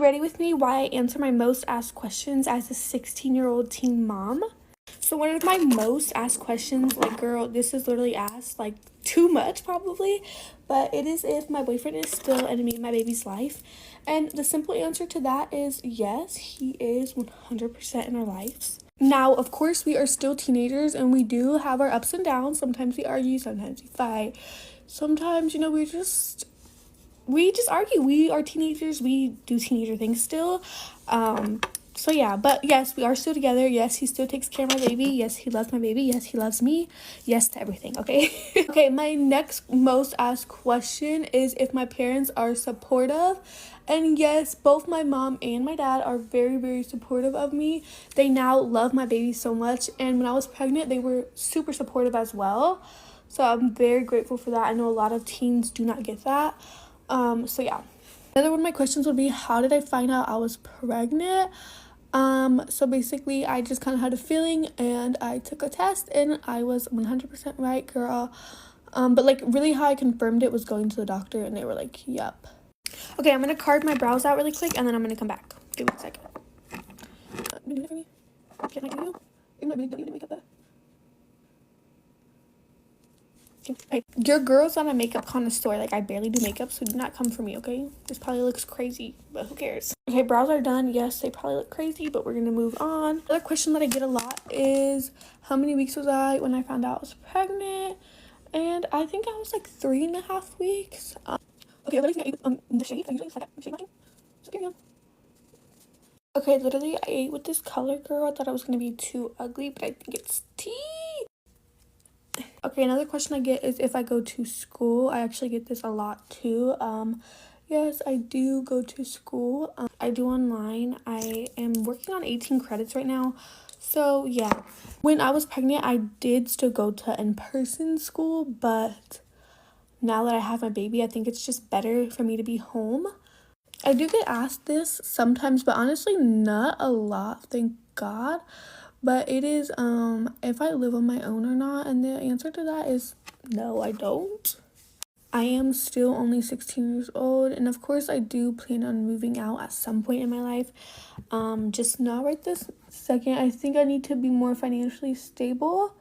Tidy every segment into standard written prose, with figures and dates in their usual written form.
ready with me why I answer my most asked questions as a 16-year-old teen mom? So one of my most asked questions, like, girl, this is literally asked like too much probably, but it is if my boyfriend is still in my baby's life. And the simple answer to that is yes, he is 100% in our lives. Now, of course, we are still teenagers and we do have our ups and downs. Sometimes we argue, sometimes we fight. Sometimes, we just argue. We are teenagers. We do teenager things still. So yeah, but yes, we are still together. Yes, he still takes care of my baby. Yes, he loves my baby. Yes, he loves me. Yes to everything, okay? Okay, my next most asked question is if my parents are supportive. And yes, both my mom and my dad are very, very supportive of me. They now love my baby so much. And when I was pregnant, they were super supportive as well. So I'm very grateful for that. I know a lot of teens do not get that. So yeah. Another one of my questions would be, how did I find out I was pregnant? So basically I just kind of had a feeling and I took a test and I was 100% right, girl. But like really how I confirmed it was going to the doctor and they were like, yep. Okay, I'm gonna carve my brows out really quick and then I'm gonna come back. Give me a second. Do it for me. Can I do you? I'm not really doing the makeup though. Okay. Your girl's not a makeup connoisseur. Like, I barely do makeup, so do not come for me, okay? This probably looks crazy, but who cares? Okay, brows are done. Yes, they probably look crazy, but we're gonna move on. Another question that I get a lot is, how many weeks was I when I found out I was pregnant? And I think I was like 3.5 weeks. Okay, literally, I ate the shade. I usually just like shade matching. So here we go. Okay, literally, I ate with this color, girl. I thought I was gonna be too ugly, but I think it's tea. Okay, another question I get is if I go to school. I actually get this a lot too. Yes, I do go to school. I do online. I am working on 18 credits right now. So yeah, when I was pregnant, I did still go to in-person school, but now that I have my baby, I think it's just better for me to be home. I do get asked this sometimes, but honestly not a lot, thank God. But it is if I live on my own or not, and the answer to that is no, I don't. I am still only 16 years old, and of course I do plan on moving out at some point in my life. Just not right this second. I think I need to be more financially stable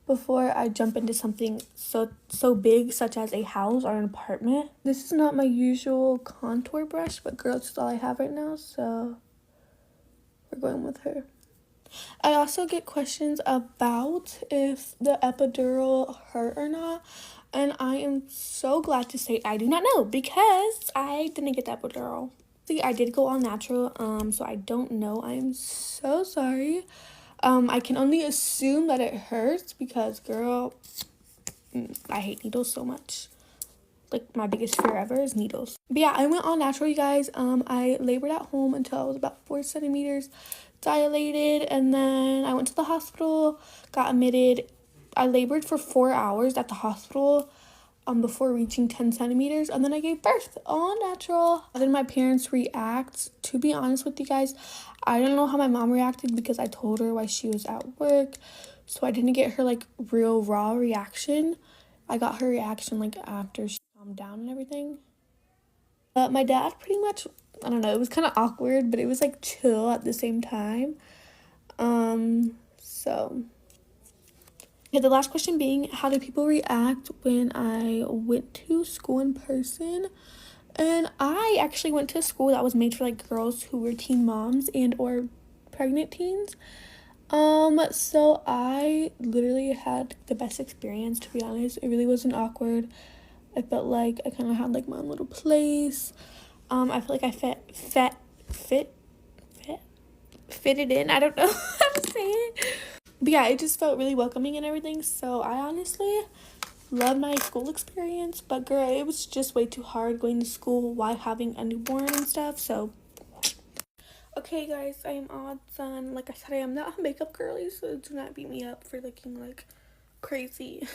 before I jump into something so big, such as a house or an apartment. This is not my usual contour brush, but girl, it's all I have right now, so we're going with her. I also get questions about if the epidural hurt or not, and I am so glad to say I do not know because I didn't get the epidural. See, I did go all natural, so I don't know. I am so sorry. I can only assume that it hurts because, girl, I hate needles so much. Like, my biggest fear ever is needles. But yeah, I went all natural, you guys. I labored at home until I was about 4 centimeters dilated, and then I went to the hospital, got admitted. I labored for 4 hours at the hospital before reaching 10 centimeters, and then I gave birth all natural. How did my parents react? To be honest with you guys, I don't know how my mom reacted because I told her while she was at work, so I didn't get her like real raw reaction. I got her reaction like after she calmed down and everything. But my dad pretty much, I don't know, it was kind of awkward, but it was like chill at the same time. So yeah, the last question being, how do people react when I went to school in person? And I actually went to a school that was made for like girls who were teen moms and or pregnant teens. So I literally had the best experience, to be honest. It really wasn't awkward. I felt like I kind of had like my own little place. I feel like I fitted in. I don't know how to say it. But yeah, it just felt really welcoming and everything. So I honestly love my school experience. But girl, it was just way too hard going to school while having a newborn and stuff. So okay, guys, I am all done. Like I said, I am not a makeup girly, so do not beat me up for looking like crazy.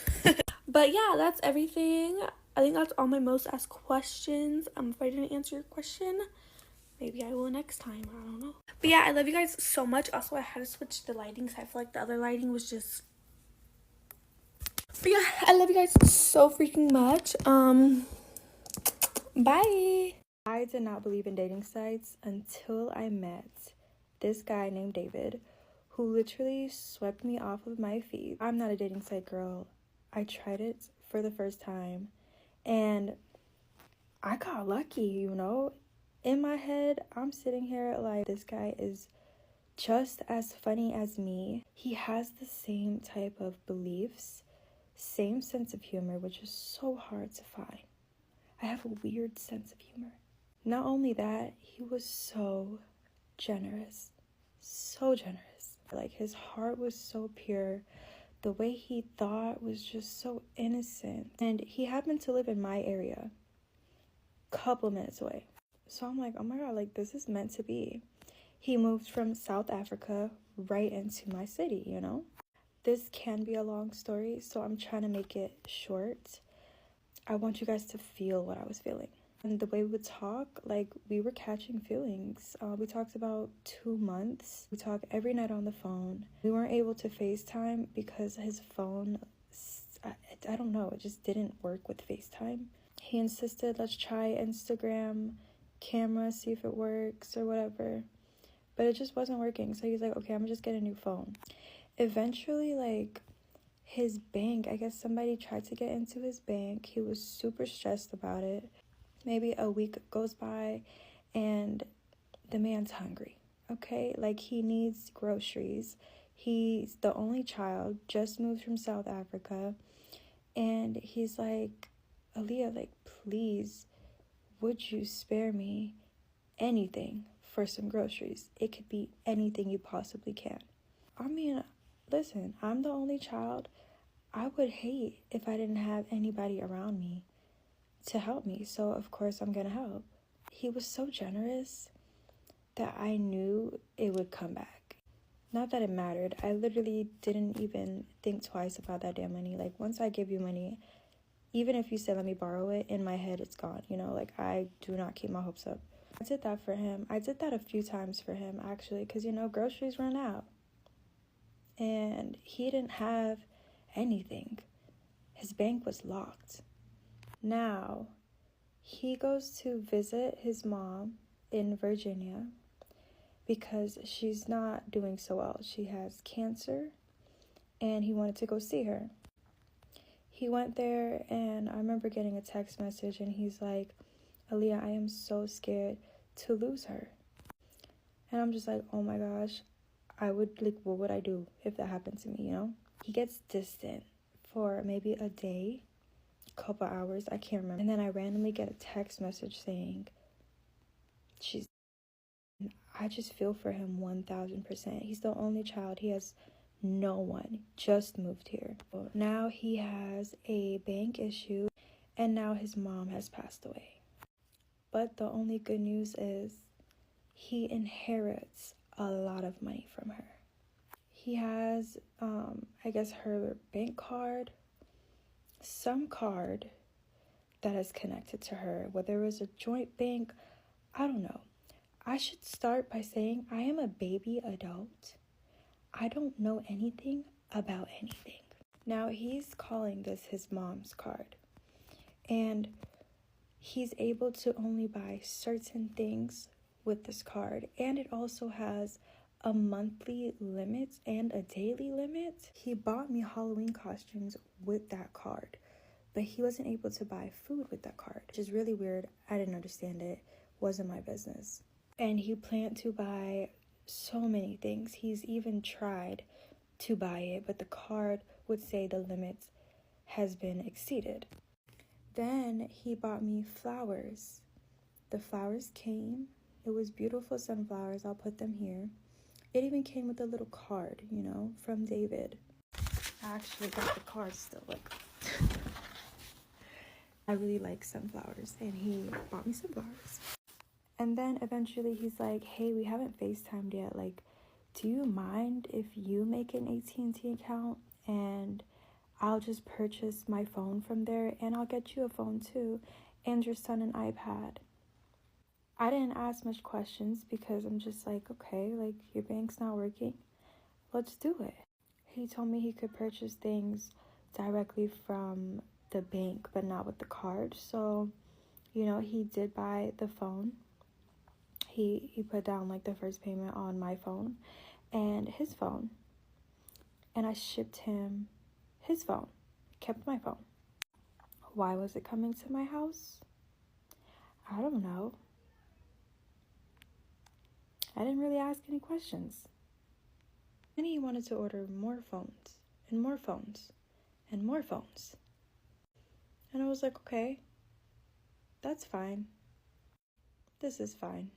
But yeah, that's everything. I think that's all my most asked questions. If I didn't answer your question, maybe I will next time. I don't know. But yeah, I love you guys so much. Also, I had to switch the lighting because I feel like the other lighting was just... But yeah, I love you guys so freaking much. Bye. I did not believe in dating sites until I met this guy named David, who literally swept me off of my feet. I'm not a dating site girl. I tried it for the first time and I got lucky, you know? In my head, I'm sitting here like, this guy is just as funny as me. He has the same type of beliefs, same sense of humor, which is so hard to find. I have a weird sense of humor. Not only that, he was so generous. So generous. Like, his heart was so pure. The way he thought was just so innocent. And he happened to live in my area, couple minutes away. So I'm like, oh my god, like, this is meant to be. He moved from South Africa right into my city, you know? This can be a long story, so I'm trying to make it short. I want you guys to feel what I was feeling. And the way we would talk, like, we were catching feelings. We talked about 2 months. We talked every night on the phone. We weren't able to FaceTime because his phone, I don't know, it just didn't work with FaceTime. He insisted, let's try Instagram camera, see if it works or whatever. But it just wasn't working. So he's like, okay, I'm gonna just get a new phone. Eventually, like, his bank, I guess somebody tried to get into his bank. He was super stressed about it. Maybe a week goes by and the man's hungry, okay? Like, he needs groceries. He's the only child, just moved from South Africa. And he's like, Aaliyah, like, please, would you spare me anything for some groceries? It could be anything you possibly can. I mean, listen, I'm the only child. I would hate if I didn't have anybody around me to help me, so of course I'm gonna help. He was so generous that I knew it would come back. Not that it mattered. I literally didn't even think twice about that damn money. Like, once I give you money, even if you say let me borrow it, in my head it's gone, you know? Like, I do not keep my hopes up. I did that for him. I did that a few times for him, actually, because, you know, groceries run out. And he didn't have anything. His bank was locked. Now, he goes to visit his mom in Virginia because she's not doing so well. She has cancer, and he wanted to go see her. He went there, and I remember getting a text message, and he's like, Aaliyah, I am so scared to lose her. And I'm just like, oh my gosh, what would I do if that happened to me, you know? He gets distant for maybe a day, couple hours, I can't remember. And then I randomly get a text message saying, I just feel for him 1000%. He's the only child. He has no one. Just moved here. Well, now he has a bank issue, and now his mom has passed away. But the only good news is he inherits a lot of money from her. He has, I guess, her bank card, some card that is connected to her, whether it was a joint bank, I don't know. I should start by saying I am a baby adult. I don't know anything about anything. Now, he's calling this his mom's card, and he's able to only buy certain things with this card, and it also has a monthly limit and a daily limit. He bought me Halloween costumes with that card, but he wasn't able to buy food with that card, which is really weird. I didn't understand it. Wasn't my business. And he planned to buy so many things. He's even tried to buy it, but the card would say the limit has been exceeded. Then he bought me flowers. The flowers came. It was beautiful sunflowers. I'll put them here. It even came with a little card, you know, from David. I actually got the card still. Like, I really like sunflowers, and he bought me sunflowers. And then eventually he's like, hey, we haven't FaceTimed yet. Like, do you mind if you make an AT&T account and I'll just purchase my phone from there, and I'll get you a phone too, and your son an iPad? I didn't ask much questions because I'm just like, okay, like, your bank's not working. Let's do it. He told me he could purchase things directly from the bank, but not with the card. So, You know, he did buy the phone. He put down like the first payment on my phone and his phone. And I shipped him his phone, kept my phone. Why was it coming to my house? I don't know. I didn't really ask any questions. Then he wanted to order more phones and more phones and more phones. And I was like, okay, that's fine. This is fine.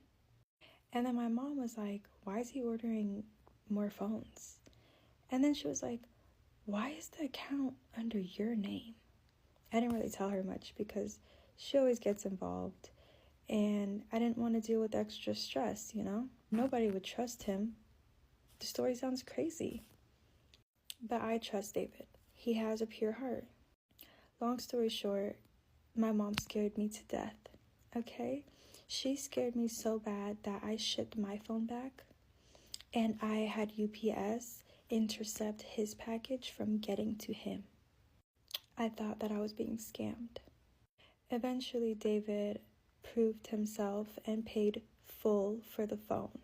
And then my mom was like, why is he ordering more phones? And then she was like, why is the account under your name? I didn't really tell her much because she always gets involved. And I didn't want to deal with extra stress, you know? Nobody would trust him. The story sounds crazy. But I trust David. He has a pure heart. Long story short, my mom scared me to death, okay? She scared me so bad that I shipped my phone back. And I had UPS intercept his package from getting to him. I thought that I was being scammed. Eventually, David proved himself and paid full for the phone.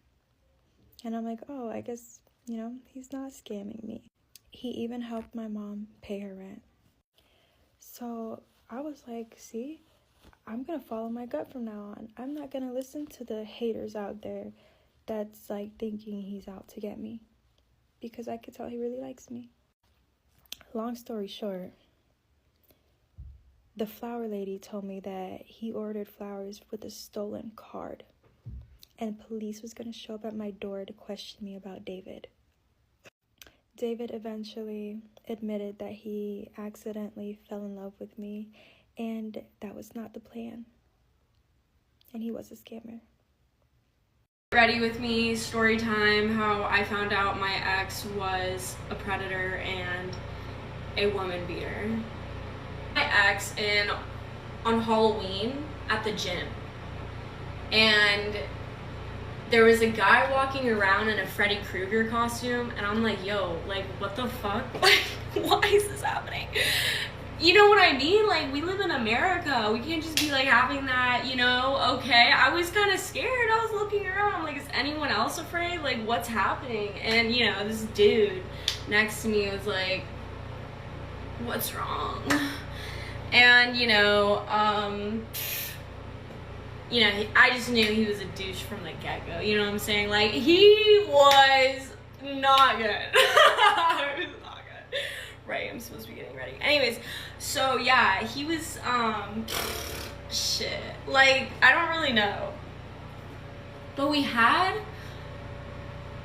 And I'm like, oh, I guess, you know, he's not scamming me. He even helped my mom pay her rent. So I was like, see, I'm going to follow my gut from now on. I'm not going to listen to the haters out there that's like thinking he's out to get me. Because I could tell he really likes me. Long story short, the flower lady told me that he ordered flowers with a stolen card. And police was going to show up at my door to question me about David. David eventually admitted that he accidentally fell in love with me, and that was not the plan. And he was a scammer. Ready with me, story time, how I found out my ex was a predator and a woman beater. My ex on Halloween at the gym, and there was a guy walking around in a Freddy Krueger costume, and I'm like, yo, like, what the fuck? Like, why is this happening? You know what I mean? Like, we live in America. We can't just be, like, having that, you know, okay. I was kind of scared. I was looking around. I'm like, is anyone else afraid? Like, what's happening? And, you know, this dude next to me was like, what's wrong? And, you know, I just knew he was a douche from the get-go. You know what I'm saying? Like, he was not good. He was not good. Right, I'm supposed to be getting ready. Anyways, so yeah, he was, shit. Like, I don't really know. But we had,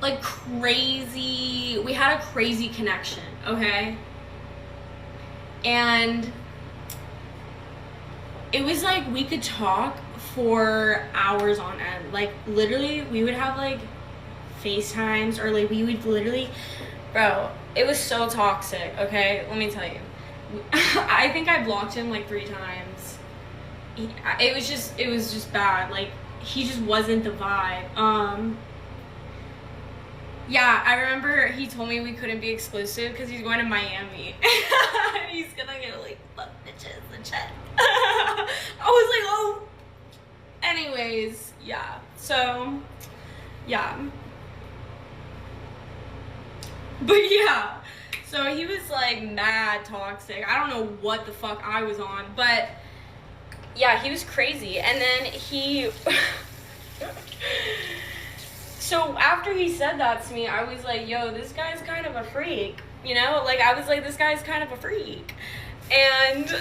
like, we had a crazy connection, okay? And it was like we could talk for hours on end. Like, literally, we would have, like, FaceTimes, or, like, we would literally, bro, it was so toxic, okay? Let me tell you. I think I blocked him, like, 3 times. It was just bad. Like, he just wasn't the vibe. Yeah, I remember he told me we couldn't be exclusive because he's going to Miami. He's gonna get, like, fuck bitches and shit. I was like, oh. Anyways, yeah. So, yeah. But yeah. So he was, like, mad toxic. I don't know what the fuck I was on, but yeah, he was crazy. And then he... So after he said that to me, I was like, yo, this guy's kind of a freak, you know? Like, I was like, this guy's kind of a freak. And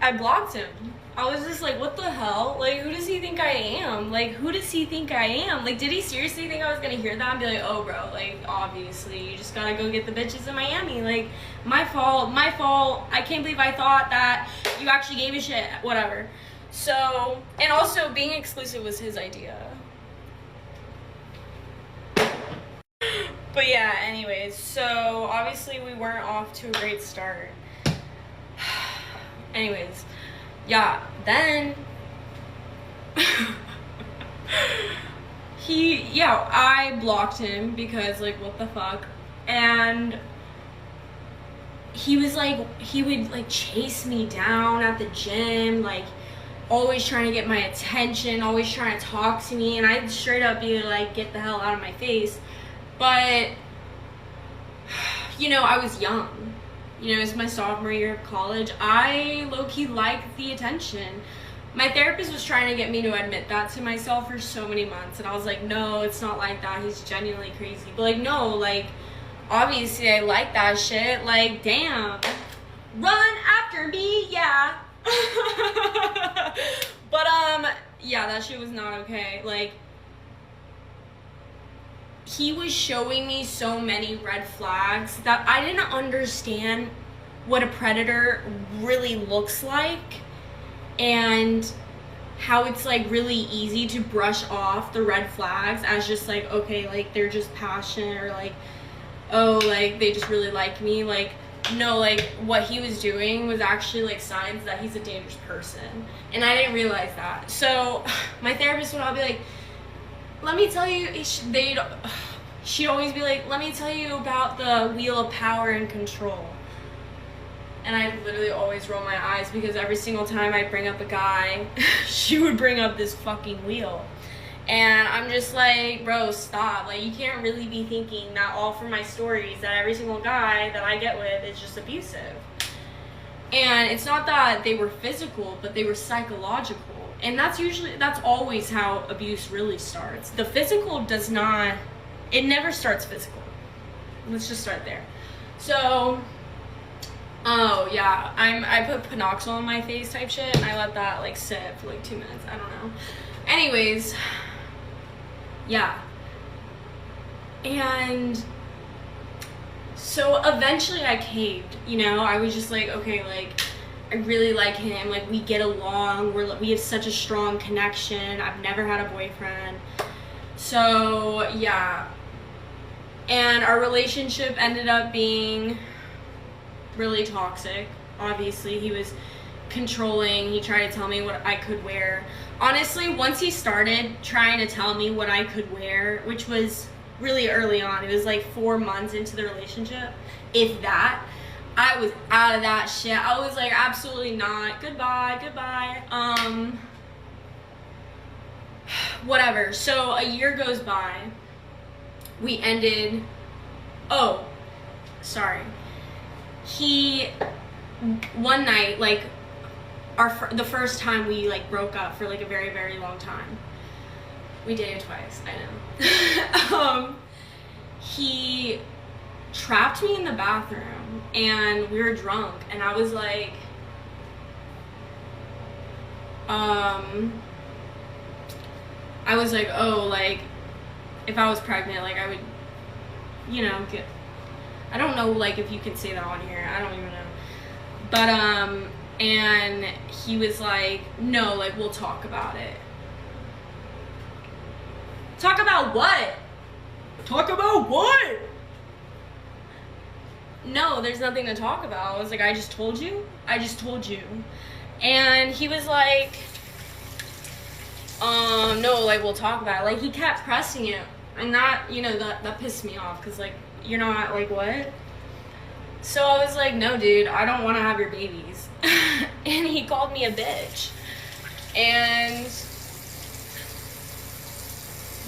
I blocked him. I was just like, what the hell? Like, who does he think I am? Like, who does he think I am? Like, did he seriously think I was gonna hear that and be like, oh, bro, like, obviously, you just gotta go get the bitches in Miami. Like, my fault. I can't believe I thought that you actually gave a shit. Whatever. So, and also, being exclusive was his idea. But yeah, anyways, so obviously we weren't off to a great start. Anyways, yeah, then I blocked him because, like, what the fuck? And he would like chase me down at the gym, like always trying to get my attention, always trying to talk to me, and I'd straight up be like, get the hell out of my face. But you know, I was young. You know, it's my sophomore year of college. I low-key liked the attention. My therapist was trying to get me to admit that to myself for so many months, and I was like, no, it's not like that. He's genuinely crazy. But like, no, like, obviously I like that shit. Like, damn. Run after me, yeah. But, yeah, that shit was not okay. Like, he was showing me so many red flags that I didn't understand what a predator really looks like and how it's like really easy to brush off the red flags as just like, okay, like they're just passionate, or like, oh, like they just really like me. Like, no, like what he was doing was actually like signs that he's a dangerous person, and I didn't realize that. So my therapist would all be like, let me tell you, she'd always be like, let me tell you about the wheel of power and control. And I'd literally always roll my eyes, because every single time I'd bring up a guy, she would bring up this fucking wheel. And I'm just like, bro, stop. Like, you can't really be thinking that all for my stories that every single guy that I get with is just abusive. And it's not that they were physical, but they were psychological. And that's always how abuse really starts. The physical it never starts physical. Let's just start there. So, oh yeah, I put Panoxyl on my face type shit, and I let that like sit for like 2 minutes. I don't know. Anyways, yeah. And so eventually I caved, you know? I was just like, okay, like, I really like him, like we get along, we have such a strong connection. I've never had a boyfriend. So yeah, and our relationship ended up being really toxic. Obviously, he was controlling. He tried to tell me what I could wear. Honestly, once he started trying to tell me what I could wear, which was really early on, it was like 4 months into the relationship, if that, I was out of that shit. I was like, absolutely not. Goodbye. Whatever. So a year goes by. We ended. Oh, sorry. One night, like, the first time we like broke up for like a very, very long time. We dated twice. I know. He trapped me in the bathroom, and we were drunk, and I was like, oh, like, if I was pregnant, like, I would, you know, I don't know, like, if you can say that on here, I don't even know, but, and he was like, no, like, we'll talk about it. Talk about what? Talk about what? No, there's nothing to talk about. I was like, I just told you. And he was like, no, like, we'll talk about it. Like, he kept pressing it, and that, you know, that pissed me off, because, like, you're not, like, what? So I was like, no, dude, I don't want to have your babies. And he called me a bitch. And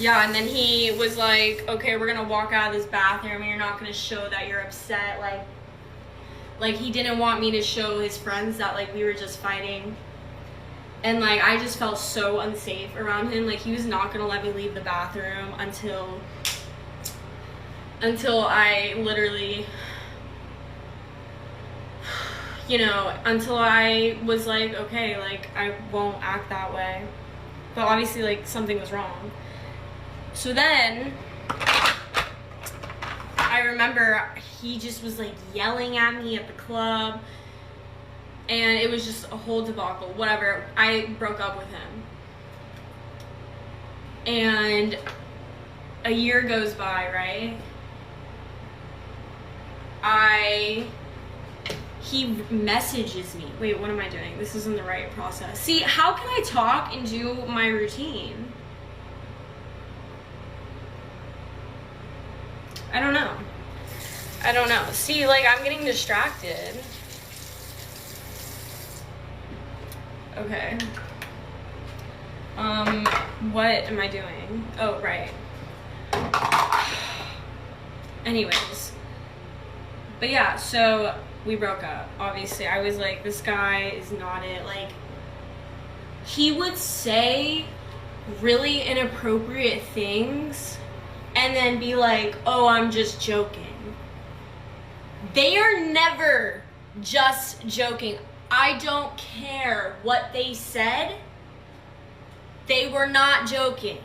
yeah, and then he was like, okay, we're gonna walk out of this bathroom, and you're not gonna show that you're upset. Like he didn't want me to show his friends that, like, we were just fighting. And, like, I just felt so unsafe around him. Like, he was not gonna let me leave the bathroom until I literally, you know, until I was like, okay, like, I won't act that way. But obviously, like, something was wrong. So then, I remember he just was, like, yelling at me at the club, and it was just a whole debacle. Whatever, I broke up with him. And a year goes by, right? He messages me. Wait, what am I doing? This isn't the right process. See, how can I talk and do my routine? I don't know. I don't know. See, like, I'm getting distracted. Okay. What am I doing? Oh, right. Anyways. But yeah, so we broke up. Obviously, I was like, this guy is not it. Like, he would say really inappropriate things and then be like, oh, I'm just joking. They are never just joking. I don't care what they said. They were not joking.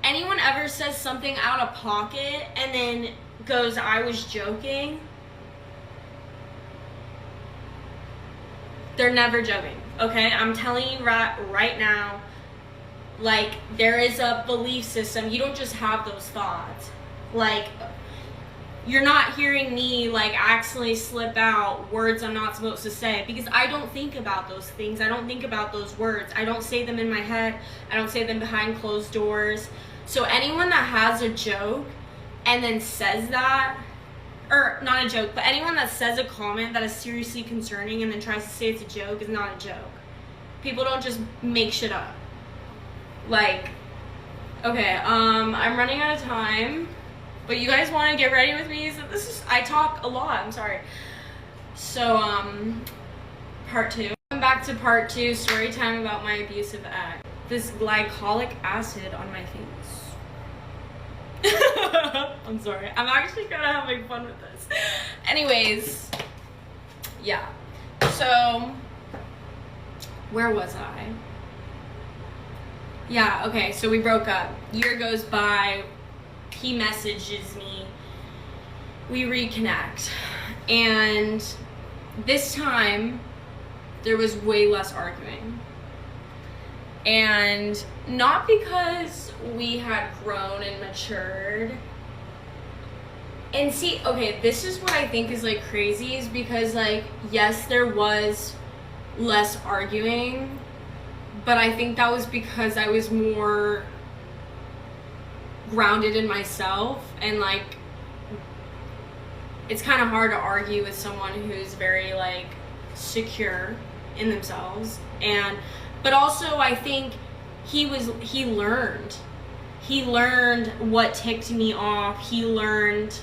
Anyone ever says something out of pocket and then goes, I was joking? They're never joking, okay? I'm telling you right now, like, there is a belief system. You don't just have those thoughts. Like, you're not hearing me, like, accidentally slip out words I'm not supposed to say, because I don't think about those things. I don't think about those words. I don't say them in my head. I don't say them behind closed doors. So anyone that has a joke and then says that, or not a joke, but anyone that says a comment that is seriously concerning and then tries to say it's a joke is not a joke. People don't just make shit up. Like, okay, I'm running out of time, but you guys want to get ready with me? So I talk a lot, I'm sorry. So, part 2. Going back to part 2, story time about my abusive ex. This glycolic acid on my face. I'm sorry. I'm actually kind of having fun with this. Anyways, yeah. So, where was I? Yeah, okay, so we broke up. Year goes by. He messages me. We reconnect. And this time, there was way less arguing. And not because we had grown and matured. And see, okay, this is what I think is, like, crazy, is because, like, yes, there was less arguing, but I think that was because I was more grounded in myself, and, like, it's kind of hard to argue with someone who's very, like, secure in themselves. But also, I think he learned what ticked me off. He learned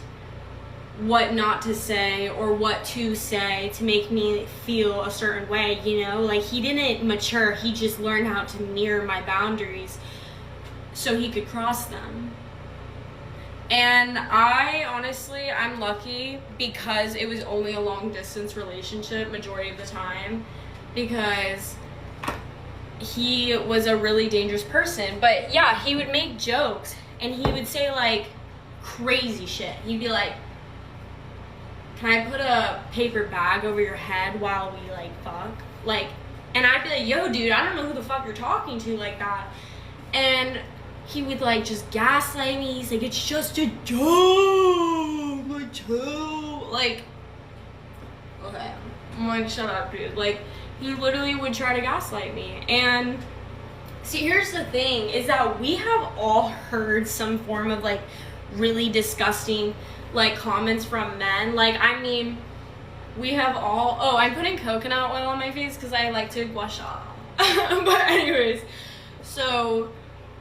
what not to say or what to say to make me feel a certain way, you know? Like, he didn't mature. He just learned how to mirror my boundaries so he could cross them. And I'm lucky because it was only a long distance relationship majority of the time, because he was a really dangerous person. But yeah, he would make jokes and he would say, like, crazy shit. He'd be like, can I put a paper bag over your head while we, like, fuck? Like, and I'd be like, yo, dude, I don't know who the fuck you're talking to like that. And he would, like, just gaslight me. He's like, it's just a joke, like, chill. Like, okay, I'm like, shut up, dude. Like, he literally would try to gaslight me. And see, here's the thing, is that we have all heard some form of, like, really disgusting, like, comments from men. Like, I mean, we have all, oh, I'm putting coconut oil on my face because I like to wash off. But anyways, so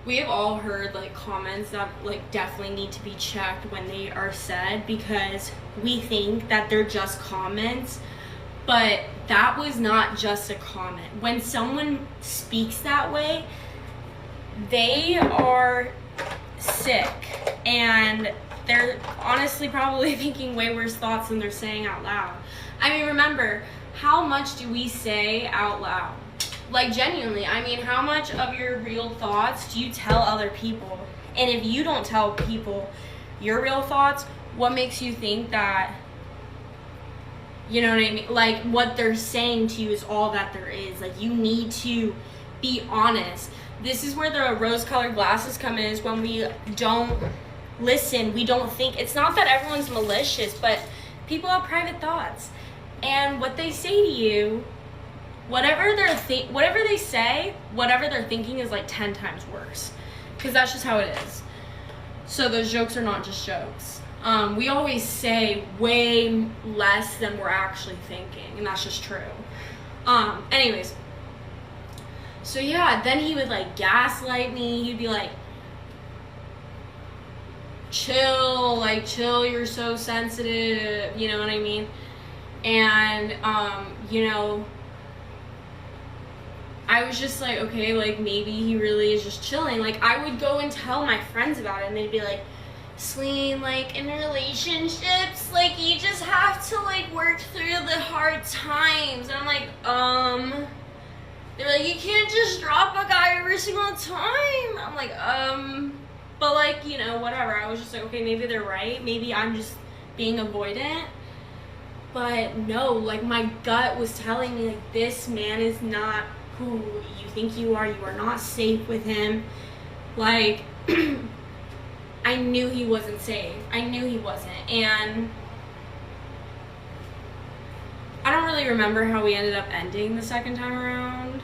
we have all heard, like, comments that, like, definitely need to be checked when they are said, because we think that they're just comments, but that was not just a comment. When someone speaks that way, they are sick, and they're honestly probably thinking way worse thoughts than they're saying out loud. I mean, remember, how much do we say out loud? Like, genuinely, I mean, how much of your real thoughts do you tell other people? And if you don't tell people your real thoughts, what makes you think that, you know what I mean? Like, what they're saying to you is all that there is. Like, you need to be honest. This is where the rose-colored glasses come in, is when we don't listen, we don't think. It's not that everyone's malicious, but people have private thoughts. And what they say to you, whatever they say, whatever they're thinking is, like, 10 times worse. Because that's just how it is. So those jokes are not just jokes. We always say way less than we're actually thinking, and that's just true. Anyways, so yeah, then he would like gaslight me. He'd be like, chill, you're so sensitive, you know what I mean? And you know, I was just like, okay, like maybe he really is just chilling. Like I would go and tell my friends about it, and they'd be like, Celine, like in relationships, like you just have to like work through the hard times. And I'm like, they're like, you can't just drop a guy every single time. I'm like, but like, you know, whatever. I was just like, okay, maybe they're right. Maybe I'm just being avoidant. But no, like my gut was telling me like this man is not who you think you are. You are not safe with him. Like I knew he wasn't safe. I knew he wasn't. And I don't really remember how we ended up ending the second time around.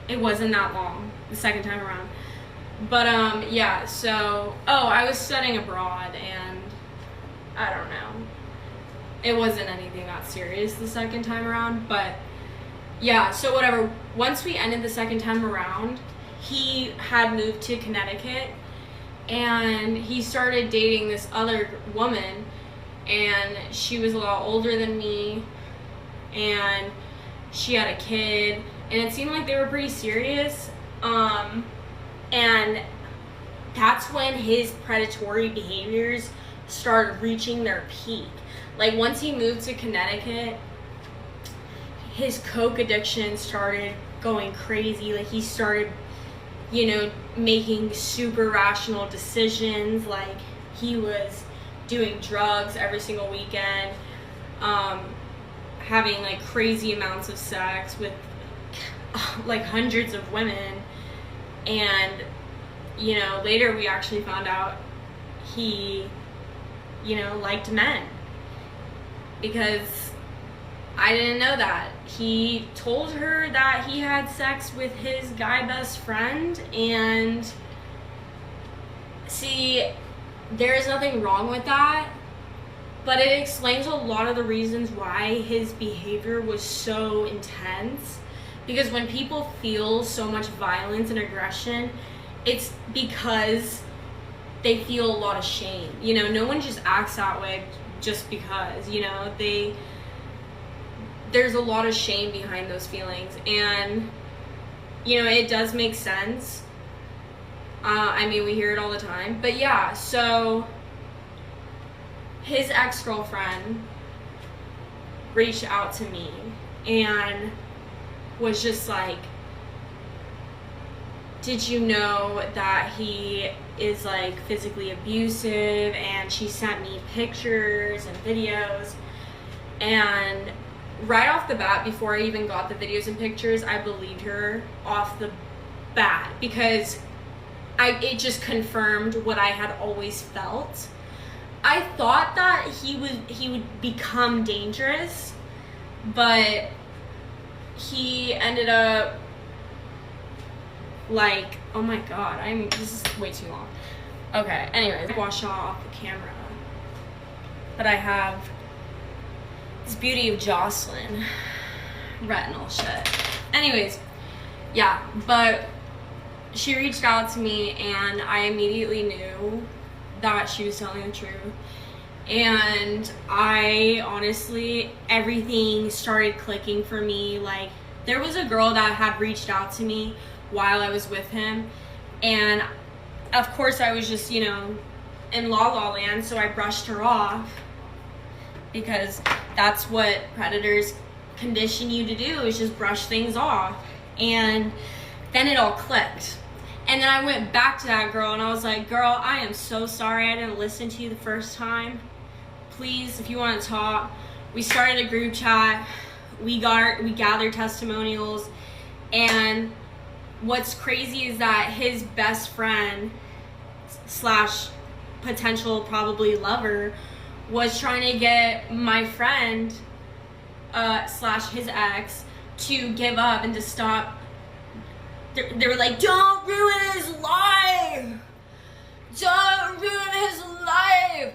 It wasn't that long, the second time around. But yeah, so I was studying abroad, and I don't know. It wasn't anything that serious the second time around, but yeah, so whatever. Once we ended the second time around, he had moved to Connecticut, and he started dating this other woman, and she was a lot older than me, and she had a kid, and it seemed like they were pretty serious. And that's when his predatory behaviors started reaching their peak. Like once he moved to Connecticut, his coke addiction started going crazy. Like he started, you know, making super rational decisions. Like he was doing drugs every single weekend, having like crazy amounts of sex with like hundreds of women. And, you know, later we actually found out he, you know, liked men, because I didn't know that. He told her that he had sex with his guy best friend, and see, there is nothing wrong with that, but it explains a lot of the reasons why his behavior was so intense. Because when people feel so much violence and aggression, it's because they feel a lot of shame. You know, no one just acts that way just because, you know, there's a lot of shame behind those feelings. And, you know, it does make sense. I mean, we hear it all the time. But yeah, so his ex-girlfriend reached out to me and was just like, did you know that he is like physically abusive? And she sent me pictures and videos, and right off the bat, before I even got the videos and pictures, I believed her off the bat, because it just confirmed what I had always felt. I thought that he would become dangerous, but he ended up like, oh my god, this is way too long. Okay, anyways, I washed off the camera, but I have this beauty of Jocelyn retinol shit. Anyways, yeah, but she reached out to me, and I immediately knew that she was telling the truth. And I honestly, everything started clicking for me. Like, there was a girl that had reached out to me while I was with him, and of course I was just, you know, in la la land, so I brushed her off, because that's what predators condition you to do, is just brush things off. And then it all clicked. And then I went back to that girl, and I was like, girl, I am so sorry I didn't listen to you the first time. Please, if you want to talk. We started a group chat. We gathered testimonials. And what's crazy is that his best friend / potential probably lover was trying to get my friend / his ex to give up and to stop. They were like, don't ruin his life! Don't ruin his life!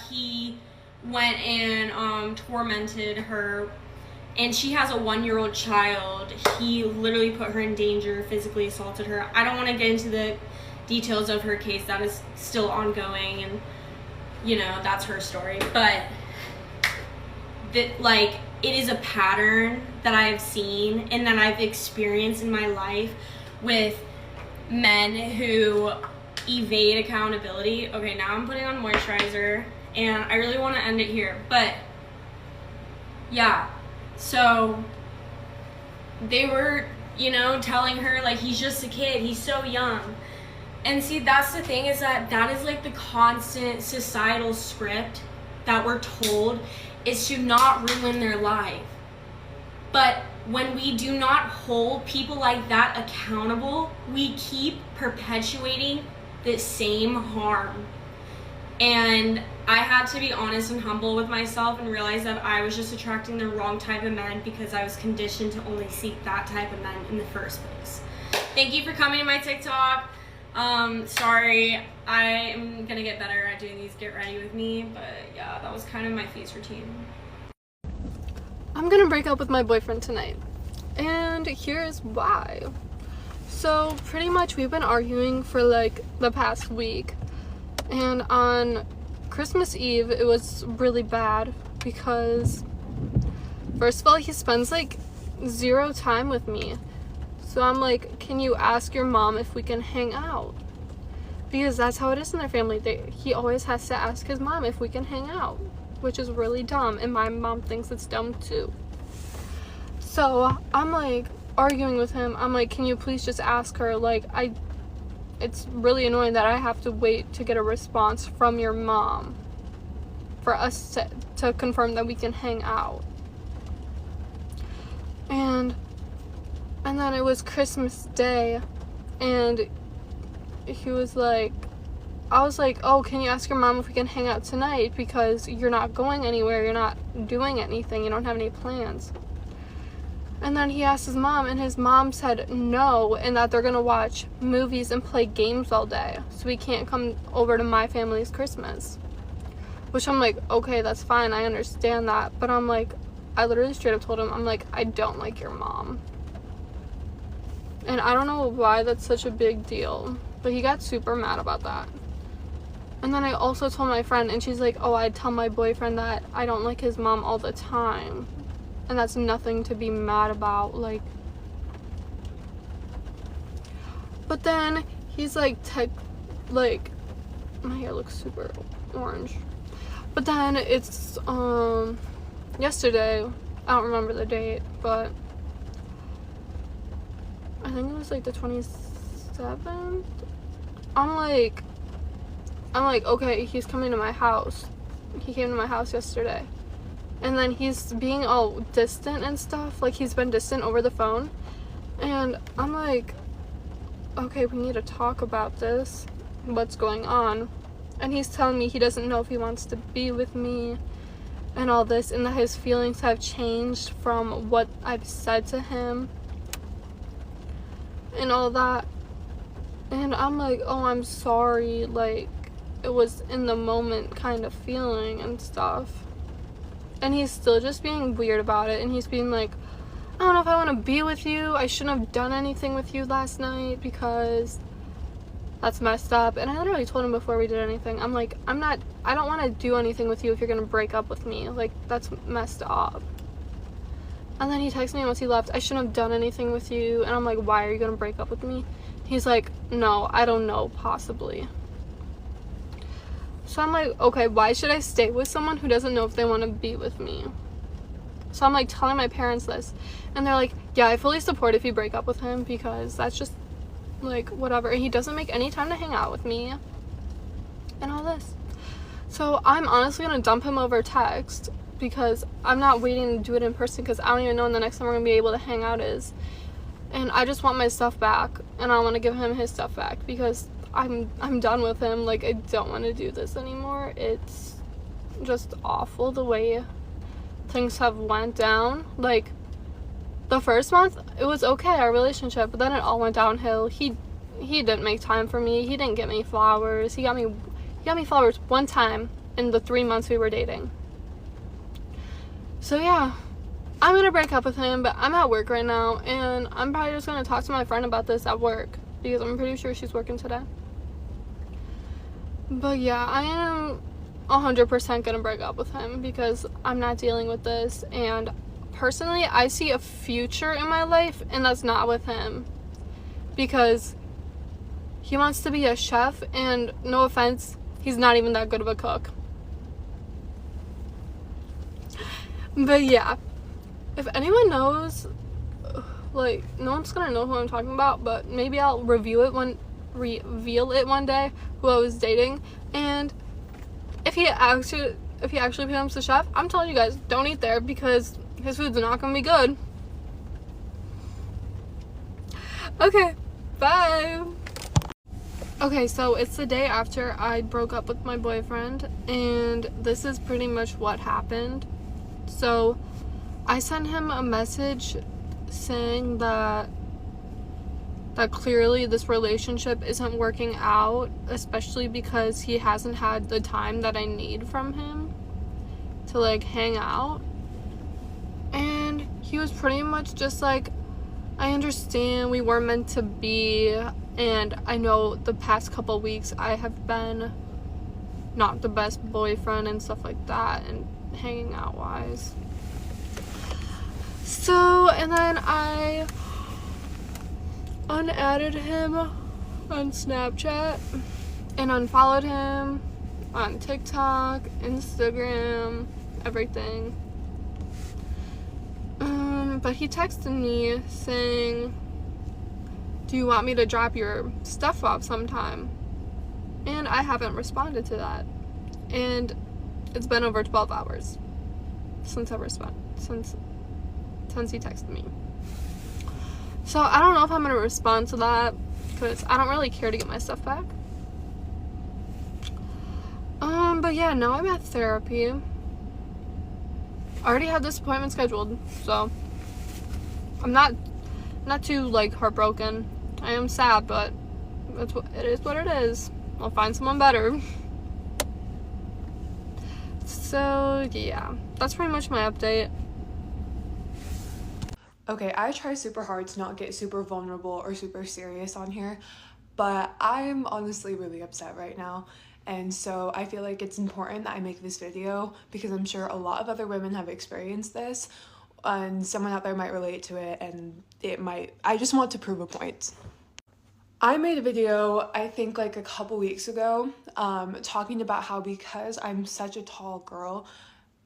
that he went and tormented her, and she has a 1-year-old child. He literally put her in danger, physically assaulted her. I don't want to get into the details of her case. That is still ongoing, and that's her story. But like, it is a pattern that I have seen and that I've experienced in my life with men who evade accountability. Okay, now I'm putting on moisturizer and I really want to end it here, but yeah, so they were, telling her, like, he's just a kid, he's so young. And see, that's the thing, is that is like the constant societal script that we're told, is to not ruin their life. But when we do not hold people like that accountable, we keep perpetuating the same harm. And I had to be honest and humble with myself and realize that I was just attracting the wrong type of men because I was conditioned to only seek that type of men in the first place. Thank you for coming to my TikTok. Sorry, I am gonna get better at doing these get ready with me, but yeah, that was kind of my face routine. I'm gonna break up with my boyfriend tonight, and here's why. So pretty much we've been arguing for like the past week, and on Christmas Eve it was really bad because first of all, he spends like 0 time with me. So I'm like, can you ask your mom if we can hang out? Because that's how it is in their family. He always has to ask his mom if we can hang out, which is really dumb, and my mom thinks it's dumb too. So I'm like arguing with him. I'm like, can you please just ask her? Like, it's really annoying that I have to wait to get a response from your mom for us to confirm that we can hang out. And then it was Christmas Day, and he was like, I was like, oh, can you ask your mom if we can hang out tonight, because you're not going anywhere, you're not doing anything, you don't have any plans. And then he asked his mom, and his mom said no, and that they're gonna watch movies and play games all day, so he can't come over to my family's Christmas. Which I'm like, okay, that's fine, I understand that, but I'm like, I literally straight up told him, I'm like, I don't like your mom. And I don't know why that's such a big deal, but he got super mad about that. And then I also told my friend, and she's like, oh, I tell my boyfriend that I don't like his mom all the time, and that's nothing to be mad about, like. But then he's like, my hair looks super orange. But then it's yesterday, I don't remember the date, but I think it was like the 27th. I'm like, okay, he's coming to my house. He came to my house yesterday. And then he's being all distant and stuff. Like, he's been distant over the phone. And I'm like, okay, we need to talk about this. What's going on? And he's telling me he doesn't know if he wants to be with me and all this. And that his feelings have changed from what I've said to him. And all that. And I'm like, oh, I'm sorry. Like, it was in the moment kind of feeling and stuff. And he's still just being weird about it. And he's being like, I don't know if I want to be with you. I shouldn't have done anything with you last night because that's messed up. And I literally told him before we did anything, I'm like, I don't want to do anything with you if you're going to break up with me. Like, that's messed up. And then he texted me once he left, I shouldn't have done anything with you. And I'm like, why are you going to break up with me? He's like, no, I don't know, possibly. So I'm like, okay, why should I stay with someone who doesn't know if they want to be with me? So I'm like telling my parents this. And they're like, yeah, I fully support if you break up with him because that's just like whatever. And he doesn't make any time to hang out with me. And all this. So I'm honestly going to dump him over text because I'm not waiting to do it in person because I don't even know when the next time we're going to be able to hang out is. And I just want my stuff back. And I want to give him his stuff back because I'm done with him. Like, I don't want to do this anymore. It's just awful the way things have went down. Like, the first month it was okay, our relationship, but then it all went downhill. He didn't make time for me. He didn't get me flowers. He got me flowers one time in the 3 months we were dating. So yeah, I'm gonna break up with him, but I'm at work right now, and I'm probably just gonna talk to my friend about this at work, because I'm pretty sure she's working today. But yeah, I am 100% gonna break up with him, because I'm not dealing with this, and personally, I see a future in my life, and that's not with him, because he wants to be a chef, and no offense, he's not even that good of a cook. But yeah, if anyone knows, like, no one's gonna know who I'm talking about, but maybe I'll reveal it one day, who I was dating. And if he actually becomes the chef, I'm telling you guys, don't eat there, because his food's not gonna be good. Okay, bye. Okay, so it's the day after I broke up with my boyfriend, and this is pretty much what happened. So I sent him a message saying that clearly this relationship isn't working out, especially because he hasn't had the time that I need from him to like hang out. And he was pretty much just like, I understand we weren't meant to be, and I know the past couple weeks I have been not the best boyfriend and stuff like that, and hanging out wise. So, and then I unadded him on Snapchat and unfollowed him on TikTok, Instagram, everything. But he texted me saying, do you want me to drop your stuff off sometime? And I haven't responded to that. And it's been over 12 hours since he texted me. So I don't know if I'm going to respond to that, because I don't really care to get my stuff back. But yeah, now I'm at therapy. I already had this appointment scheduled, so I'm not too like heartbroken. I am sad, but it is what it is. I'll find someone better. So yeah, that's pretty much my update. Okay, I try super hard to not get super vulnerable or super serious on here, but I'm honestly really upset right now. And so I feel like it's important that I make this video, because I'm sure a lot of other women have experienced this, and someone out there might relate to it, and I just want to prove a point. I made a video, I think like a couple weeks ago, talking about how because I'm such a tall girl,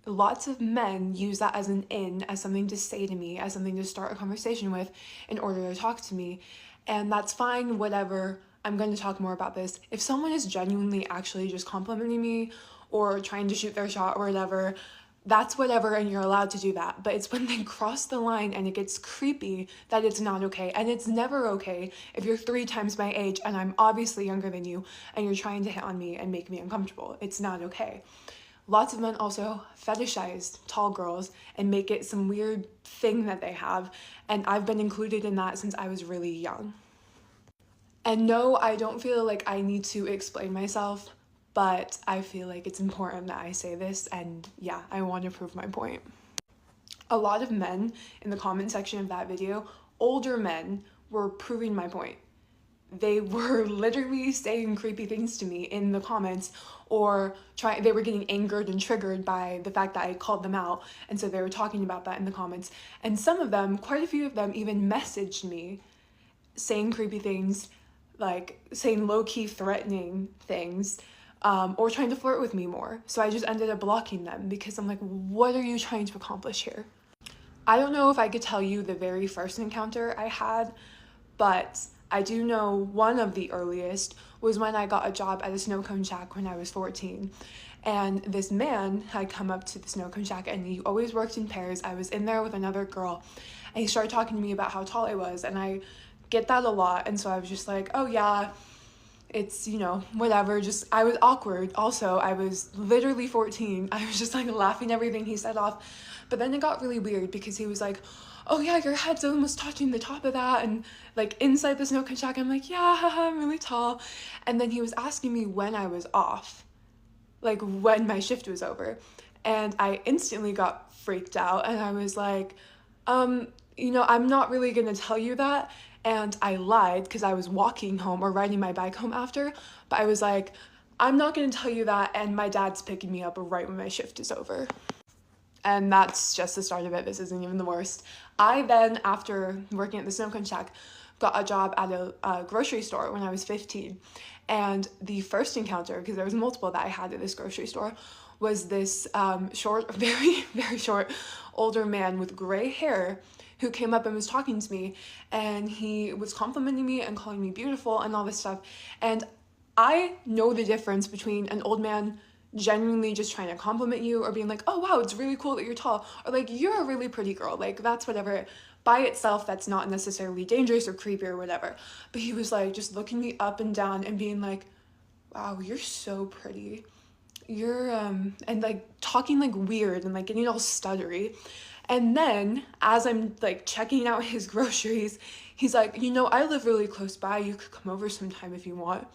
lots of men use that as an in, as something to say to me, as something to start a conversation with in order to talk to me. And that's fine, whatever. I'm going to talk more about this. If someone is genuinely actually just complimenting me or trying to shoot their shot or whatever, that's whatever, and you're allowed to do that. But it's when they cross the line and it gets creepy that it's not okay. And it's never okay if you're 3 times my age and I'm obviously younger than you and you're trying to hit on me and make me uncomfortable. It's not okay. Lots of men also fetishize tall girls and make it some weird thing that they have, and I've been included in that since I was really young. And no, I don't feel like I need to explain myself, but I feel like it's important that I say this, and yeah, I want to prove my point. A lot of men in the comment section of that video, older men, were proving my point. They were literally saying creepy things to me in the comments, or they were getting angered and triggered by the fact that I called them out, and so they were talking about that in the comments. And some of them, quite a few of them, even messaged me saying creepy things, like saying low-key threatening things, or trying to flirt with me more. So I just ended up blocking them, because I'm like, what are you trying to accomplish here? I don't know if I could tell you the very first encounter I had, but I do know one of the earliest was when I got a job at a snow cone shack when I was 14. And this man had come up to the snow cone shack, and he always worked in pairs. I was in there with another girl, and he started talking to me about how tall I was, and I get that a lot. And so I was just like, oh yeah, it's, you know, whatever. Just, I was awkward. Also, I was literally 14. I was just like laughing everything he said off. But then it got really weird, because he was like, oh yeah, your head's almost touching the top of that, and like inside the snow cone shack. I'm like, yeah, I'm really tall. And then he was asking me when I was off, like when my shift was over. And I instantly got freaked out and I was like, you know, I'm not really gonna tell you that. And I lied because I was walking home or riding my bike home after, but I was like, I'm not gonna tell you that, and my dad's picking me up right when my shift is over. And that's just the start of it. This isn't even the worst. I then, after working at the Snow Cone Shack, got a job at a grocery store when I was 15. And the first encounter, because there was multiple that I had at this grocery store, was this short, very, very short, older man with gray hair who came up and was talking to me, and he was complimenting me and calling me beautiful and all this stuff. And I know the difference between an old man genuinely just trying to compliment you or being like, oh wow, it's really cool that you're tall, or like, you're a really pretty girl, like that's whatever. By itself, that's not necessarily dangerous or creepy or whatever. But he was like just looking me up and down and being like, wow, you're so pretty. You're and like talking like weird and like getting all stuttery. And then as I'm like checking out his groceries, he's like, you know, I live really close by, you could come over sometime if you want.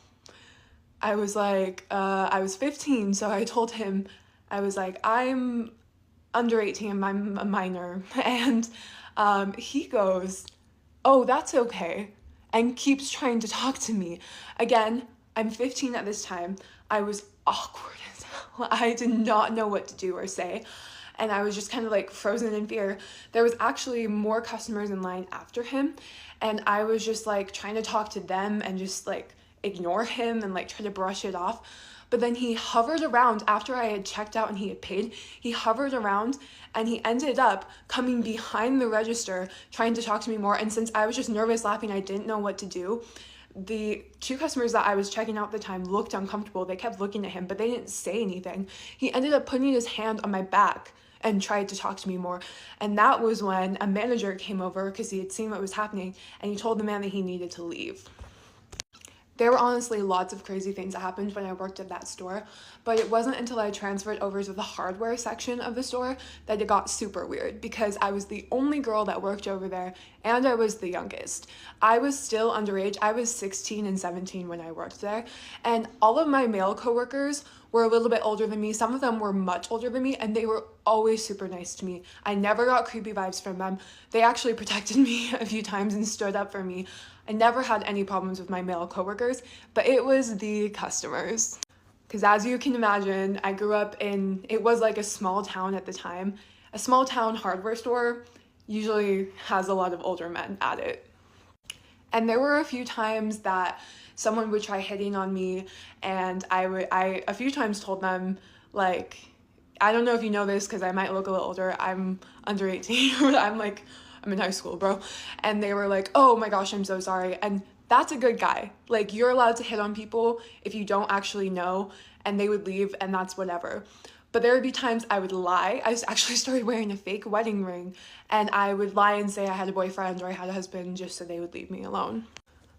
I was like, I was 15, so I told him, I was like, I'm under 18, I'm a minor. And he goes, oh, that's okay, and keeps trying to talk to me. Again, I'm 15 at this time. I was awkward as hell. I did not know what to do or say. And I was just kind of like frozen in fear. There was actually more customers in line after him. And I was just like trying to talk to them and just like ignore him and like try to brush it off. But then he hovered around after I had checked out and he had paid. He hovered around and he ended up coming behind the register trying to talk to me more. And since I was just nervous laughing, I didn't know what to do. The two customers that I was checking out at the time looked uncomfortable. They kept looking at him, but they didn't say anything. He ended up putting his hand on my back and tried to talk to me more. And that was when a manager came over because he had seen what was happening, and he told the man that he needed to leave. There were honestly lots of crazy things that happened when I worked at that store, but it wasn't until I transferred over to the hardware section of the store that it got super weird, because I was the only girl that worked over there and I was the youngest. I was still underage. I was 16 and 17 when I worked there, and all of my male coworkers were a little bit older than me. Some of them were much older than me, and they were always super nice to me. I never got creepy vibes from them. They actually protected me a few times and stood up for me. I never had any problems with my male coworkers, but it was the customers. Because as you can imagine, I grew up in, it was like a small town at the time. A small town hardware store usually has a lot of older men at it. And there were a few times that someone would try hitting on me, and I a few times told them, like, I don't know if you know this because I might look a little older, I'm under 18, but I'm in high school, bro. And they were like, oh my gosh, I'm so sorry. And that's a good guy. Like, you're allowed to hit on people if you don't actually know, and they would leave, and that's whatever. But there would be times I would lie. I actually started wearing a fake wedding ring, and I would lie and say I had a boyfriend or I had a husband just so they would leave me alone.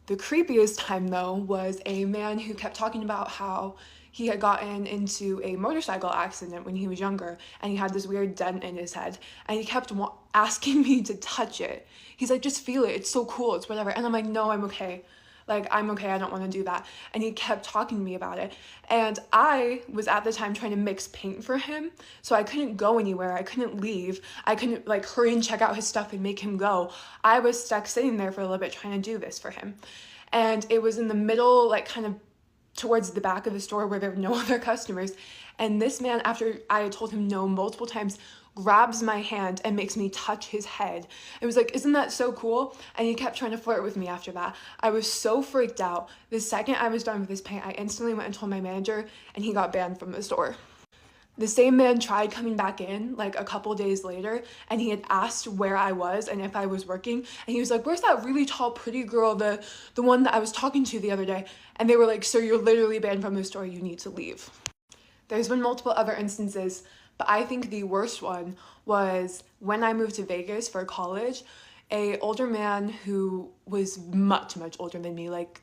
The creepiest time, though, was a man who kept talking about how he had gotten into a motorcycle accident when he was younger, and he had this weird dent in his head, and he kept asking me to touch it. He's like, just feel it, it's so cool, it's whatever. And I'm like, no, I'm okay. Like, I'm okay, I don't want to do that. And he kept talking to me about it. And I was at the time trying to mix paint for him, so I couldn't go anywhere, I couldn't leave, I couldn't like hurry and check out his stuff and make him go. I was stuck sitting there for a little bit trying to do this for him. And it was in the middle, like kind of towards the back of the store where there were no other customers. And this man, after I had told him no multiple times, grabs my hand and makes me touch his head. It was like, isn't that so cool? And he kept trying to flirt with me after that. I was so freaked out. The second I was done with this paint, I instantly went and told my manager, and he got banned from the store. The same man tried coming back in like a couple days later, and he had asked where I was and if I was working, and he was like, where's that really tall pretty girl, the one that I was talking to the other day? And they were like, sir, you're literally banned from the store, you need to leave. There's been multiple other instances, but I think the worst one was when I moved to Vegas for college. A older man who was much older than me, like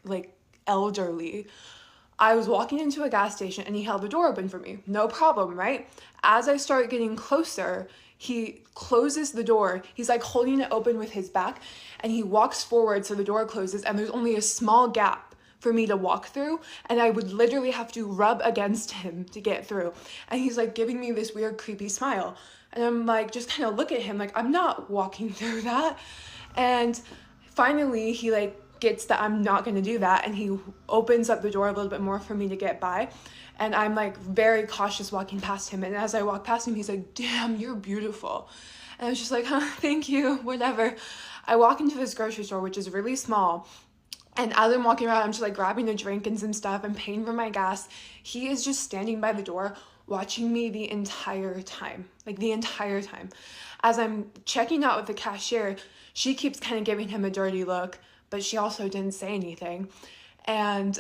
elderly. I was walking into a gas station and he held the door open for me. No problem, right? As I start getting closer, he closes the door. He's like holding it open with his back, and he walks forward so the door closes, and there's only a small gap for me to walk through, and I would literally have to rub against him to get through. And he's like giving me this weird creepy smile, and I'm like just kind of look at him like I'm not walking through that. And finally he like gets that I'm not going to do that, and he opens up the door a little bit more for me to get by. And I'm like very cautious walking past him, and as I walk past him, he's like, damn, you're beautiful. And I was just like, huh, thank you, whatever. I walk into this grocery store, which is really small, and as I'm walking around, I'm just like grabbing a drink and some stuff and paying for my gas. He is just standing by the door watching me the entire time, like the entire time. As I'm checking out with the cashier, she keeps kind of giving him a dirty look, but she also didn't say anything. And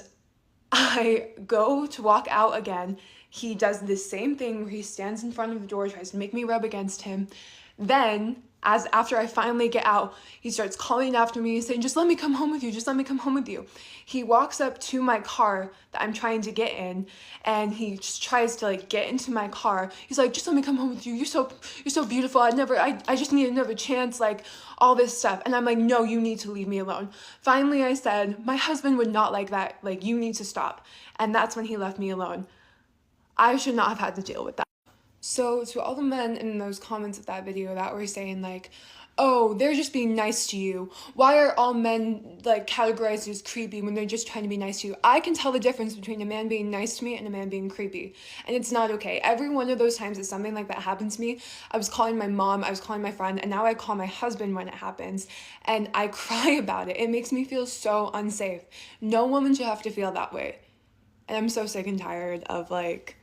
I go to walk out again. He does the same thing where he stands in front of the door, tries to make me rub against him. Then, after I finally get out, he starts calling after me, saying, just let me come home with you, just let me come home with you. He walks up to my car that I'm trying to get in, and he just tries to like get into my car. He's like, just let me come home with you, you're so beautiful, I just need another chance, like all this stuff. And I'm like, no, you need to leave me alone. Finally I said, my husband would not like that, like you need to stop. And that's when he left me alone. I should not have had to deal with that. So to all the men in those comments of that video that were saying like, oh, they're just being nice to you, why are all men like categorized as creepy when they're just trying to be nice to you? I can tell the difference between a man being nice to me and a man being creepy, and it's not okay. Every one of those times that something like that happened to me, I was calling my mom, I was calling my friend, and now I call my husband when it happens, and I cry about it. It makes me feel so unsafe. No woman should have to feel that way, and I'm so sick and tired of like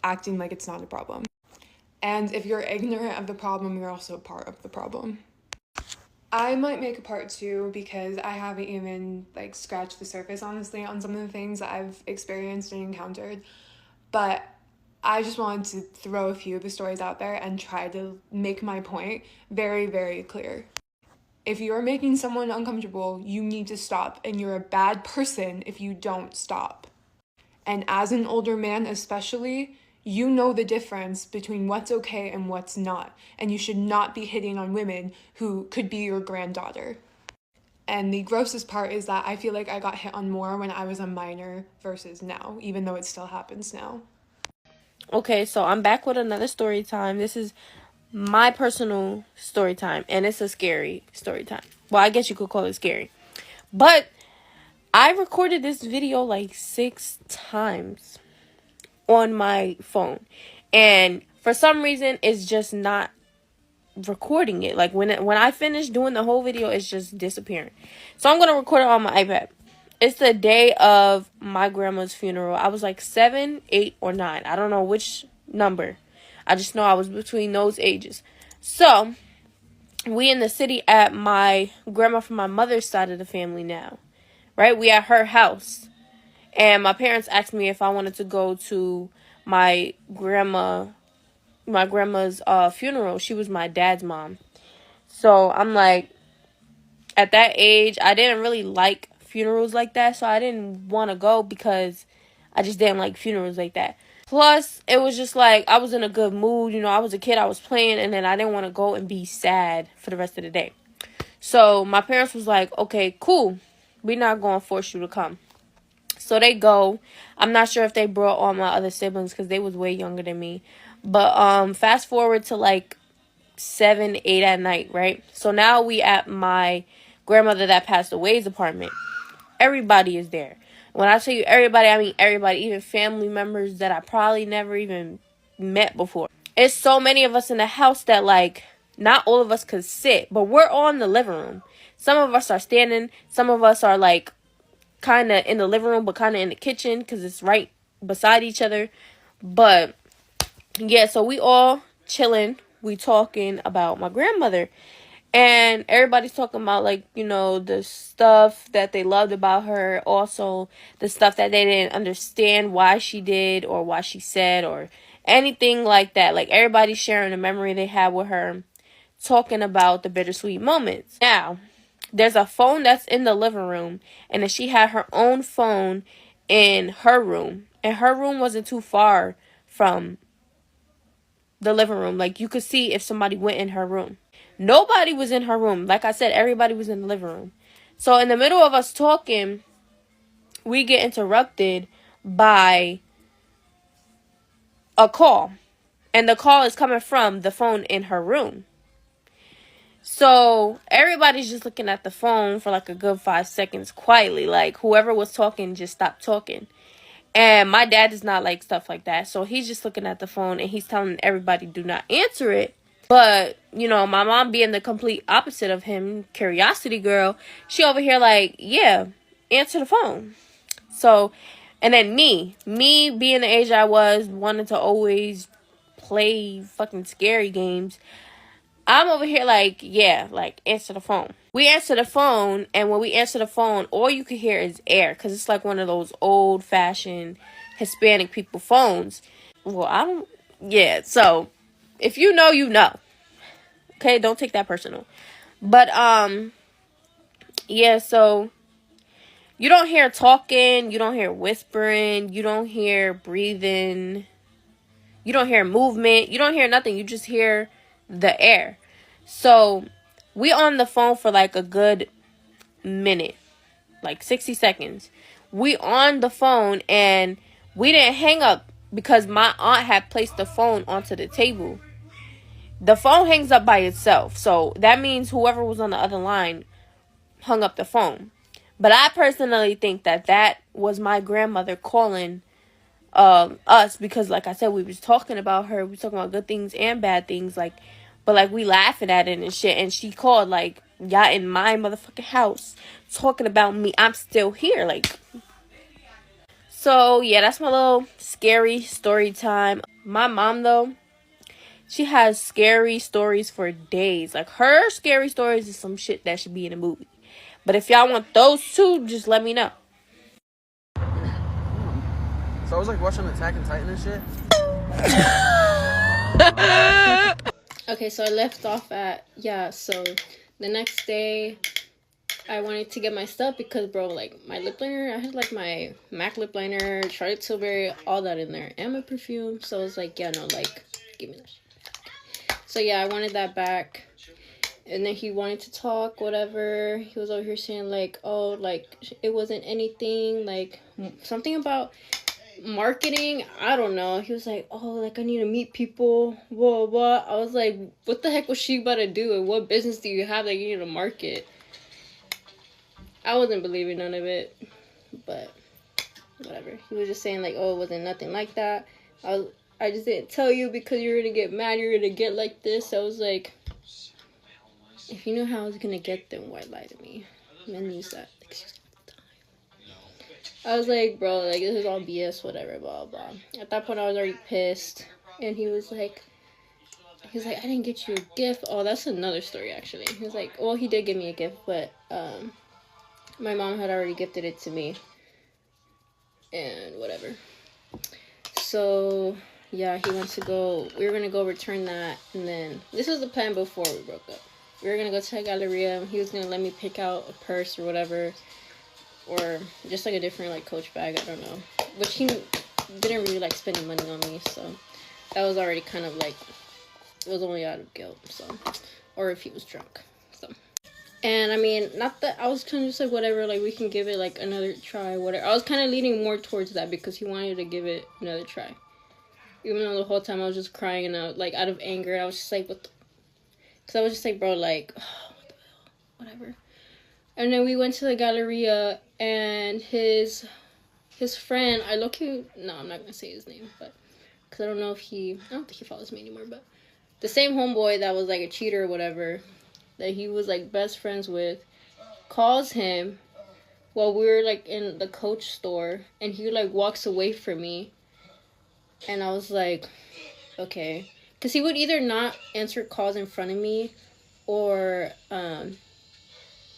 acting like it's not a problem. And if you're ignorant of the problem, you're also part of the problem. I might make a part 2 because I haven't even like scratched the surface, honestly, on some of the things that I've experienced and encountered. But I just wanted to throw a few of the stories out there and try to make my point very, very clear. If you're making someone uncomfortable, you need to stop, and you're a bad person if you don't stop. And as an older man especially, you know the difference between what's okay and what's not, and you should not be hitting on women who could be your granddaughter. And the grossest part is that I feel like I got hit on more when I was a minor versus now, even though it still happens now. Okay, so I'm back with another story time. This is my personal story time, and it's a scary story time. Well, I guess you could call it scary. But I recorded this video like 6 times on my phone, and for some reason it's just not recording it. Like when I finish doing the whole video, it's just disappearing. So I'm gonna record it on my iPad. It's the day of my grandma's funeral. I was like 7, 8, or 9. I don't know which number. I just know I was between those ages. So we in the city at my grandma from my mother's side of the family now, right? We at her house. And my parents asked me if I wanted to go to my grandma's funeral. She was my dad's mom. So I'm like, at that age, I didn't really like funerals like that. So I didn't want to go because I just didn't like funerals like that. Plus, it was just like, I was in a good mood. You know, I was a kid, I was playing, and then I didn't want to go and be sad for the rest of the day. So my parents was like, okay, cool. We're not going to force you to come. So they go. I'm not sure if they brought all my other siblings because they was way younger than me. But fast forward to like 7, 8 at night, right? So now we at my grandmother that passed away's apartment. Everybody is there. When I tell you everybody, I mean everybody, even family members that I probably never even met before. It's so many of us in the house that like, not all of us could sit, but we're all in the living room. Some of us are standing. Some of us are like, kind of in the living room, but kind of in the kitchen because it's right beside each other. But yeah, so we all chilling. We talking about my grandmother, and everybody's talking about like, you know, the stuff that they loved about her, also the stuff that they didn't understand why she did or why she said or anything like that. Like everybody's sharing a memory they had with her, talking about the bittersweet moments. Now, there's a phone that's in the living room, and then she had her own phone in her room, and her room wasn't too far from the living room. Like you could see if somebody went in her room. Nobody was in her room. Like I said, everybody was in the living room. So in the middle of us talking, we get interrupted by a call. And the call is coming from the phone in her room. So everybody's just looking at the phone for like a good 5 seconds quietly. Like whoever was talking just stopped talking. And my dad does not like stuff like that. So he's just looking at the phone and he's telling everybody do not answer it. But, you know, my mom being the complete opposite of him, curiosity girl, she over here like, yeah, answer the phone. So, and then me being the age I was, wanting to always play fucking scary games, I'm over here like, yeah, like, answer the phone. We answer the phone, and when we answer the phone, all you can hear is air, because it's like one of those old-fashioned Hispanic people phones. Well, yeah, so, if you know, you know. Okay, don't take that personal. But, yeah, so, you don't hear talking, you don't hear whispering, you don't hear breathing, you don't hear movement, you don't hear nothing, you just hear the air. So, we on the phone for like a good minute, like 60 seconds. We on the phone and we didn't hang up because my aunt had placed the phone onto the table. The phone hangs up by itself. So, that means whoever was on the other line hung up the phone. But I personally think that was my grandmother calling us, because like I said, we was talking about her. We was talking about good things and bad things, like, but like we laughing at it and shit. And she called like, y'all in my motherfucking house talking about me. I'm still here, like. So yeah, that's my little scary story time. My mom though, she has scary stories for days. Like her scary stories is some shit that should be in a movie. But if y'all want those two, just let me know. So I was like watching Attack on Titan and shit. Okay, so I left off at, so the next day I wanted to get my stuff because, bro, like, my lip liner, I had, like, my MAC lip liner, Charlotte Tilbury, all that in there, and my perfume, so I was like, yeah, no, like, give me that shit. So, yeah, I wanted that back, and then he wanted to talk, whatever. He was over here saying, like, oh, like, it wasn't anything, like, something about marketing, I don't know. He was like, oh, like, I need to meet people, blah, blah. I was like, what the heck was she about to do, and what business do you have that you need to market? I wasn't believing none of it, but whatever. He was just saying, like, oh, it wasn't nothing like that. I just didn't tell you because you're gonna get mad, you're gonna get like this. I was like, if you knew how I was gonna get, then why lie to me? Men use that excuse all the time. I was like, bro, like, this is all BS, whatever, blah, blah. At that point, I was already pissed. And he was like, I didn't get you a gift. Oh, that's another story, actually. He was like, well, he did give me a gift, but my mom had already gifted it to me. And whatever. So, yeah, he wants to go. We were going to go return that. And then, this was the plan before we broke up. We were going to go to the Galleria. He was going to let me pick out a purse or whatever. Or just like a different like Coach bag, I don't know. Which he didn't really like spending money on me, so that was already kind of like, it was only out of guilt, so, or if he was drunk, so. And I mean, not that I was kind of just like, whatever, like we can give it like another try, whatever. I was kind of leaning more towards that because he wanted to give it another try. Even though the whole time I was just crying and out, like out of anger, I was just like, what the, because I was just like, bro, like, oh, what the hell, whatever. And then we went to the Galleria, and his friend, I'm not going to say his name, but, because I don't think he follows me anymore, but, the same homeboy that was, like, a cheater or whatever, that he was, like, best friends with, calls him while we were, like, in the Coach store, and he, like, walks away from me, and I was like, okay, because he would either not answer calls in front of me, or,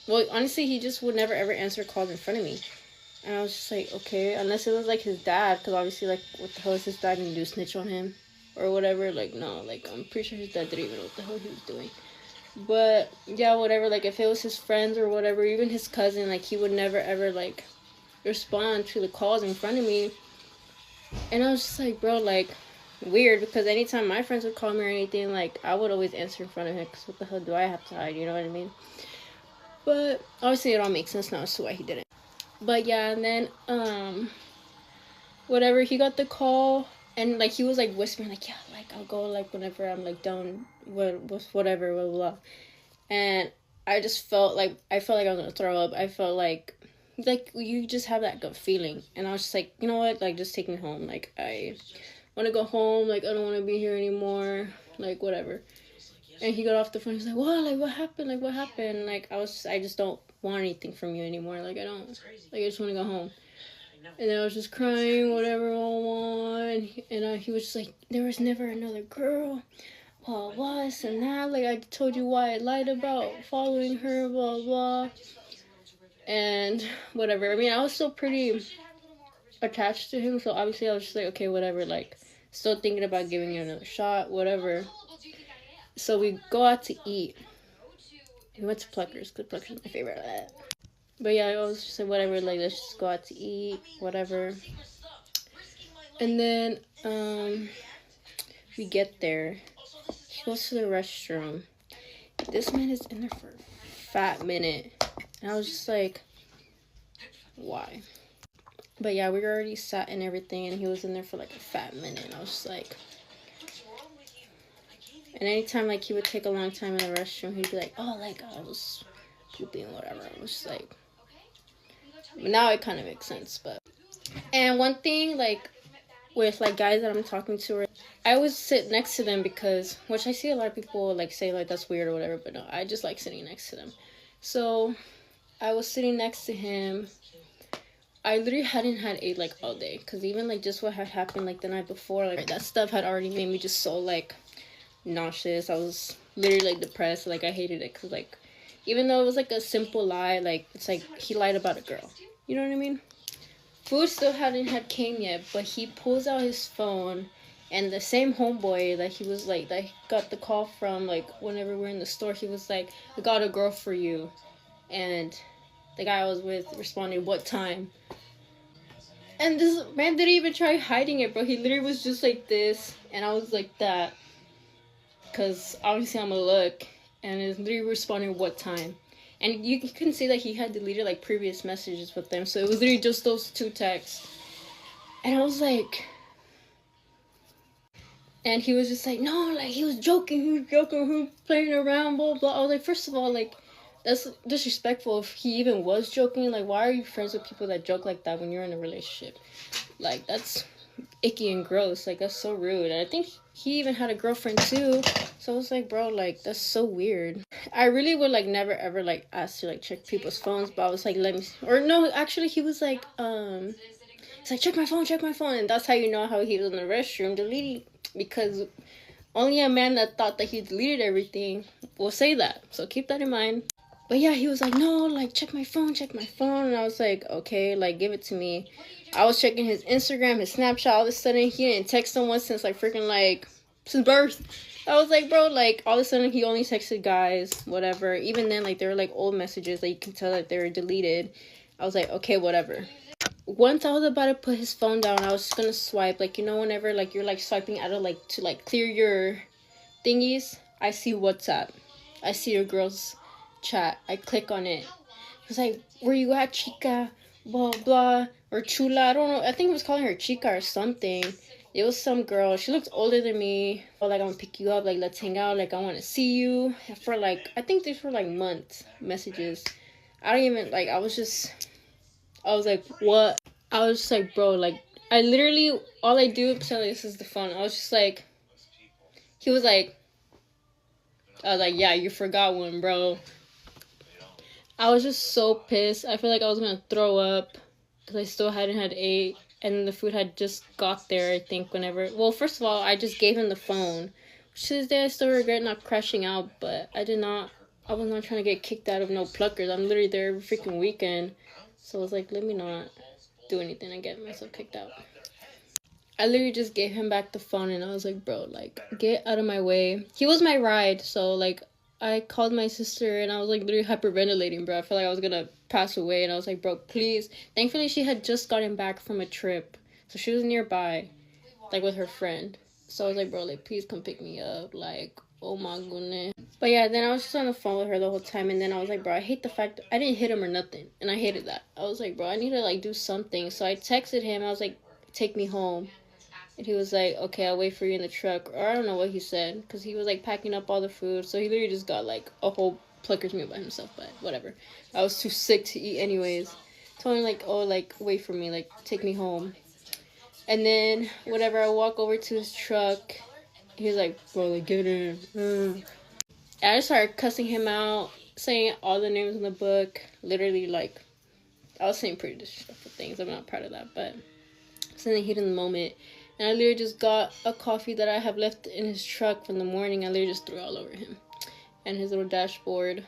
well, honestly, he just would never ever answer calls in front of me. And I was just like, okay, unless it was like his dad, because obviously, like, what the hell is his dad gonna do, snitch on him? Or whatever, like, no, like, I'm pretty sure his dad didn't even know what the hell he was doing. But, yeah, whatever, like, if it was his friends or whatever, even his cousin, like, he would never ever, like, respond to the calls in front of me. And I was just like, bro, like, weird, because anytime my friends would call me or anything, like, I would always answer in front of him, because what the hell do I have to hide, you know what I mean? But obviously it all makes sense now as to why he didn't. But yeah, and then whatever, he got the call, and like he was like whispering like, yeah, like I'll go like whenever I'm like done with whatever, blah blah blah. And I just felt like I was gonna throw up. I felt like you just have that gut feeling, and I was just like, you know what, like just take me home. Like I want to go home. Like I don't want to be here anymore. Like whatever. And he got off the phone. He's like, what? Like what happened? Like what happened? Like I just don't want anything from you anymore. Like I don't. Like I just want to go home. And then I was just crying, whatever, and he was just like, there was never another girl, blah, blah, this and that. Like, I told you why I lied about following her, blah, blah. And whatever. I mean, I was still pretty attached to him, so obviously I was just like, okay, whatever. Like, still thinking about giving it another shot, whatever. So we go out to eat. We went to Pluckers, because Pluckers is my favorite. But yeah, I was just like, whatever, like, let's just go out to eat, whatever. And then, we get there. He goes to the restroom. This man is in there for a fat minute. And I was just like, why? But yeah, we were already sat and everything, and he was in there for like a fat minute. And I was just like, and anytime like he would take a long time in the restroom, he'd be like, oh, like I was pooping, whatever. I was just like, but now it kind of makes sense. But and one thing like with like guys that I'm talking to, I always sit next to them because, which I see a lot of people like say like that's weird or whatever, but no, I just like sitting next to them. So I was sitting next to him. I literally hadn't had ate like all day, because even like just what had happened like the night before, like that stuff had already made me just so like nauseous. I was literally like depressed. Like I hated it, because like even though it was like a simple lie, like it's like he lied about a girl, you know what I mean? Food still hadn't had came yet, but he pulls out his phone, and the same homeboy that he was like, that he got the call from, like whenever we're in the store, he was like, I got a girl for you. And the guy I was with responded, what time? And this man didn't even try hiding it, bro. He literally was just like this, and I was like that, because obviously I'm a look, and it's literally responding, what time? And you can see that he had deleted like previous messages with them, so it was literally just those two texts. And I was like, and he was just like, no, like he was joking, he was playing around, blah blah. I was like, first of all, like that's disrespectful. If he even was joking, like why are you friends with people that joke like that when you're in a relationship? Like that's icky and gross. Like that's so rude. And I think he even had a girlfriend too, so I was like, bro, like that's so weird. I really would like never ever like ask to like check people's phones, but I was like, let me, or no, actually he was like it's like, check my phone, and that's how you know how he was in the restroom deleting, because only a man that thought that he deleted everything will say that, so keep that in mind. But yeah, he was like, no, like check my phone, and I was like, okay, like give it to me. I was checking his Instagram, his Snapchat. All of a sudden he didn't text someone since like freaking like since birth. I was like, bro, like all of a sudden he only texted guys, whatever. Even then, like they were like old messages that you can tell that they were deleted. I was like, okay, whatever. Once I was about to put his phone down, I was just gonna swipe, like, you know, whenever like you're like swiping out of like to like clear your thingies, I see WhatsApp, I see your girl's chat, I click on it. It was like, where you at, chica, blah blah, or chula, I don't know, I think it was calling her chica or something. It was some girl, she looked older than me. Oh, like, I'm gonna pick you up, like let's hang out, like I want to see you. For like, I think these were like months messages. I don't even like, I was like, what? I was just like, bro, like, I literally, all I do, pretend like this is the phone. I was just like, he was like, I was like, yeah, you forgot one, bro. I was just so pissed. I feel like I was gonna throw up, because I still hadn't had ate, and the food had just got there, I think, whenever. Well, first of all, I just gave him the phone. Which to this day, I still regret not crashing out, but I was not trying to get kicked out of no Pluckers. I'm literally there every freaking weekend. So I was like, let me not do anything and get myself kicked out. I literally just gave him back the phone, and I was like, bro, like, get out of my way. He was my ride, so, like, I called my sister, and I was, like, literally hyperventilating, bro. I felt like I was gonna pass away, and I was like, bro, please. Thankfully, she had just gotten back from a trip, so she was nearby, like, with her friend. So I was like, bro, like, please come pick me up. Like, Oh my goodness. But yeah, then I was just on the phone with her the whole time, and then I was like, bro, I hate the fact I didn't hit him or nothing, and I hated that. I was like, bro, I need to like do something. So I texted him. I was like, take me home. And he was like, okay, I'll wait for you in the truck. Or I don't know what he said, because he was like packing up all the food. So he literally just got like a whole Plucker's meal by himself, but whatever. I was too sick to eat anyways. Told him like, oh, like wait for me, like take me home. And then whatever, I walk over to his truck. He was like, bro, like get in. And I just started cussing him out, saying all the names in the book. Literally, like, I was saying pretty disrespectful things. I'm not proud of that, but it's in the heat of the moment. And I literally just got a coffee that I have left in his truck from the morning. I literally just threw all over him and his little dashboard.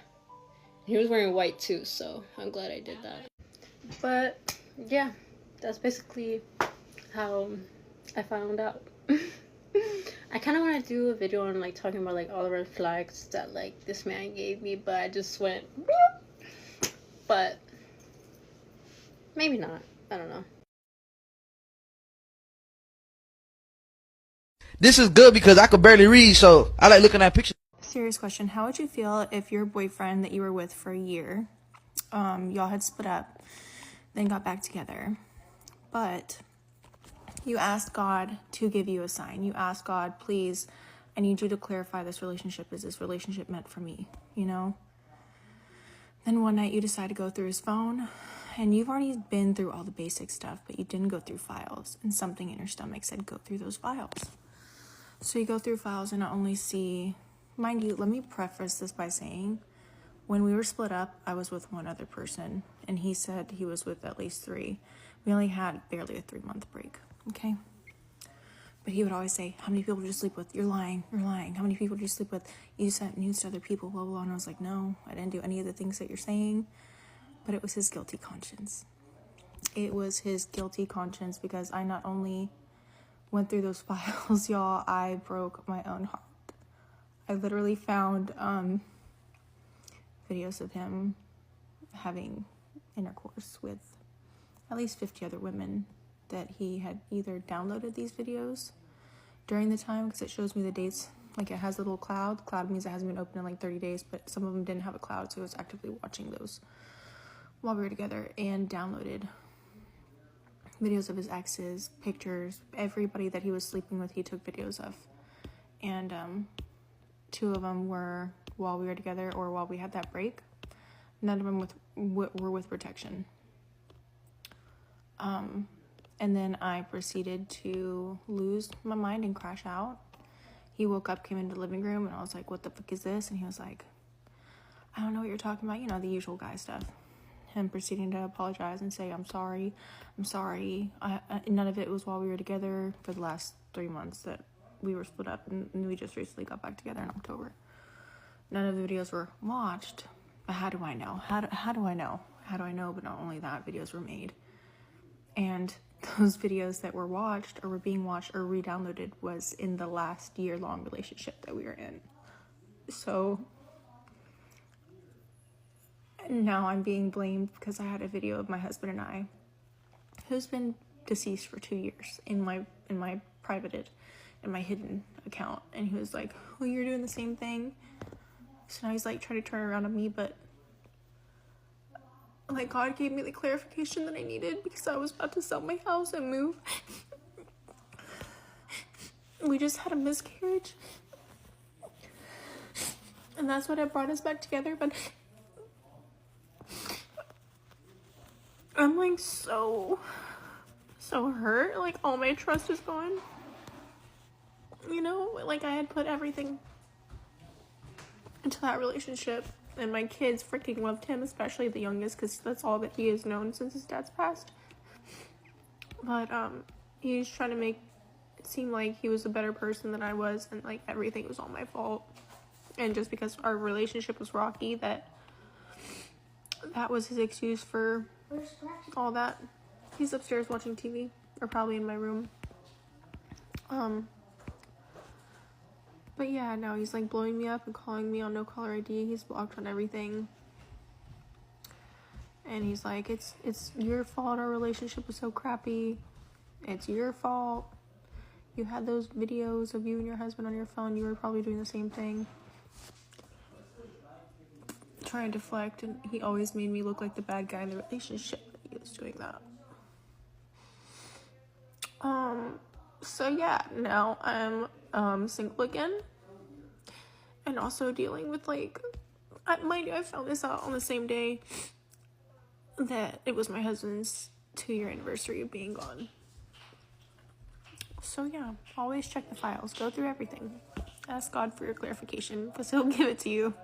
He was wearing white too, so I'm glad I did that. But yeah, that's basically how I found out. I kind of want to do a video on like talking about like all the red flags that like this man gave me, but I just went but maybe not. I don't know. This is good because I could barely read, so I like looking at pictures. Serious question. How would you feel if your boyfriend that you were with for a year, y'all had split up, then got back together, but you asked God to give you a sign. You asked God, please, I need you to clarify this relationship. Is this relationship meant for me? You know? Then one night you decide to go through his phone, and you've already been through all the basic stuff, but you didn't go through files, and something in your stomach said go through those files. So you go through files and not only see, mind you, let me preface this by saying, when we were split up, I was with one other person, and he said he was with at least 3. We only had barely a 3-month break, okay? But he would always say, how many people did you sleep with? You're lying, you're lying. How many people did you sleep with? You sent news to other people, blah, blah, blah. And I was like, no, I didn't do any of the things that you're saying. But it was his guilty conscience. It was his guilty conscience because I not only went through those files, y'all, I broke my own heart. I literally found videos of him having intercourse with at least 50 other women that he had either downloaded these videos during the time, because it shows me the dates, like it has a little cloud. Cloud means it hasn't been open in like 30 days, but some of them didn't have a cloud, so I was actively watching those while we were together, and downloaded videos of his exes, pictures, everybody that he was sleeping with, he took videos of. And 2 of them were while we were together or while we had that break. None of them were with protection. And then I proceeded to lose my mind and crash out. He woke up, came into the living room, and I was like, what the fuck is this? And he was like, I don't know what you're talking about, you know, the usual guy stuff. Him proceeding to apologize and say, I'm sorry. None of it was while we were together for the last 3 months that we were split up, and we just recently got back together in October. None of the videos were watched, but how do I know? How do I know? How do I know? But not only that, videos were made. And those videos that were watched or were being watched or re-downloaded was in the last year-long relationship that we were in. So now I'm being blamed because I had a video of my husband and I, who's been deceased for 2 years, in my privated, in my hidden account. And he was like, well, you're doing the same thing. So now he's like trying to turn around on me, but like God gave me the clarification that I needed because I was about to sell my house and move. We just had a miscarriage, and that's what brought us back together. But I'm like so hurt. Like all my trust is gone. You know, like I had put everything into that relationship, and my kids freaking loved him, especially the youngest, because that's all that he has known since his dad's passed. But he's trying to make it seem like he was a better person than I was, and like everything was all my fault. And just because our relationship was rocky, that was his excuse for all that. He's upstairs watching TV, or probably in my room. But yeah, now he's like blowing me up and calling me on no caller ID. He's blocked on everything. And he's like, it's your fault our relationship was so crappy. It's your fault. you had those videos of you and your husband on your phone, you were probably doing the same thing. Trying to deflect, and he always made me look like the bad guy in the relationship. He was doing that. So yeah, now I'm single again. And also dealing with, like, mind you, I found this out on the same day that it was my husband's 2-year anniversary of being gone. So yeah, always check the files, go through everything. Ask God for your clarification, because he'll give it to you.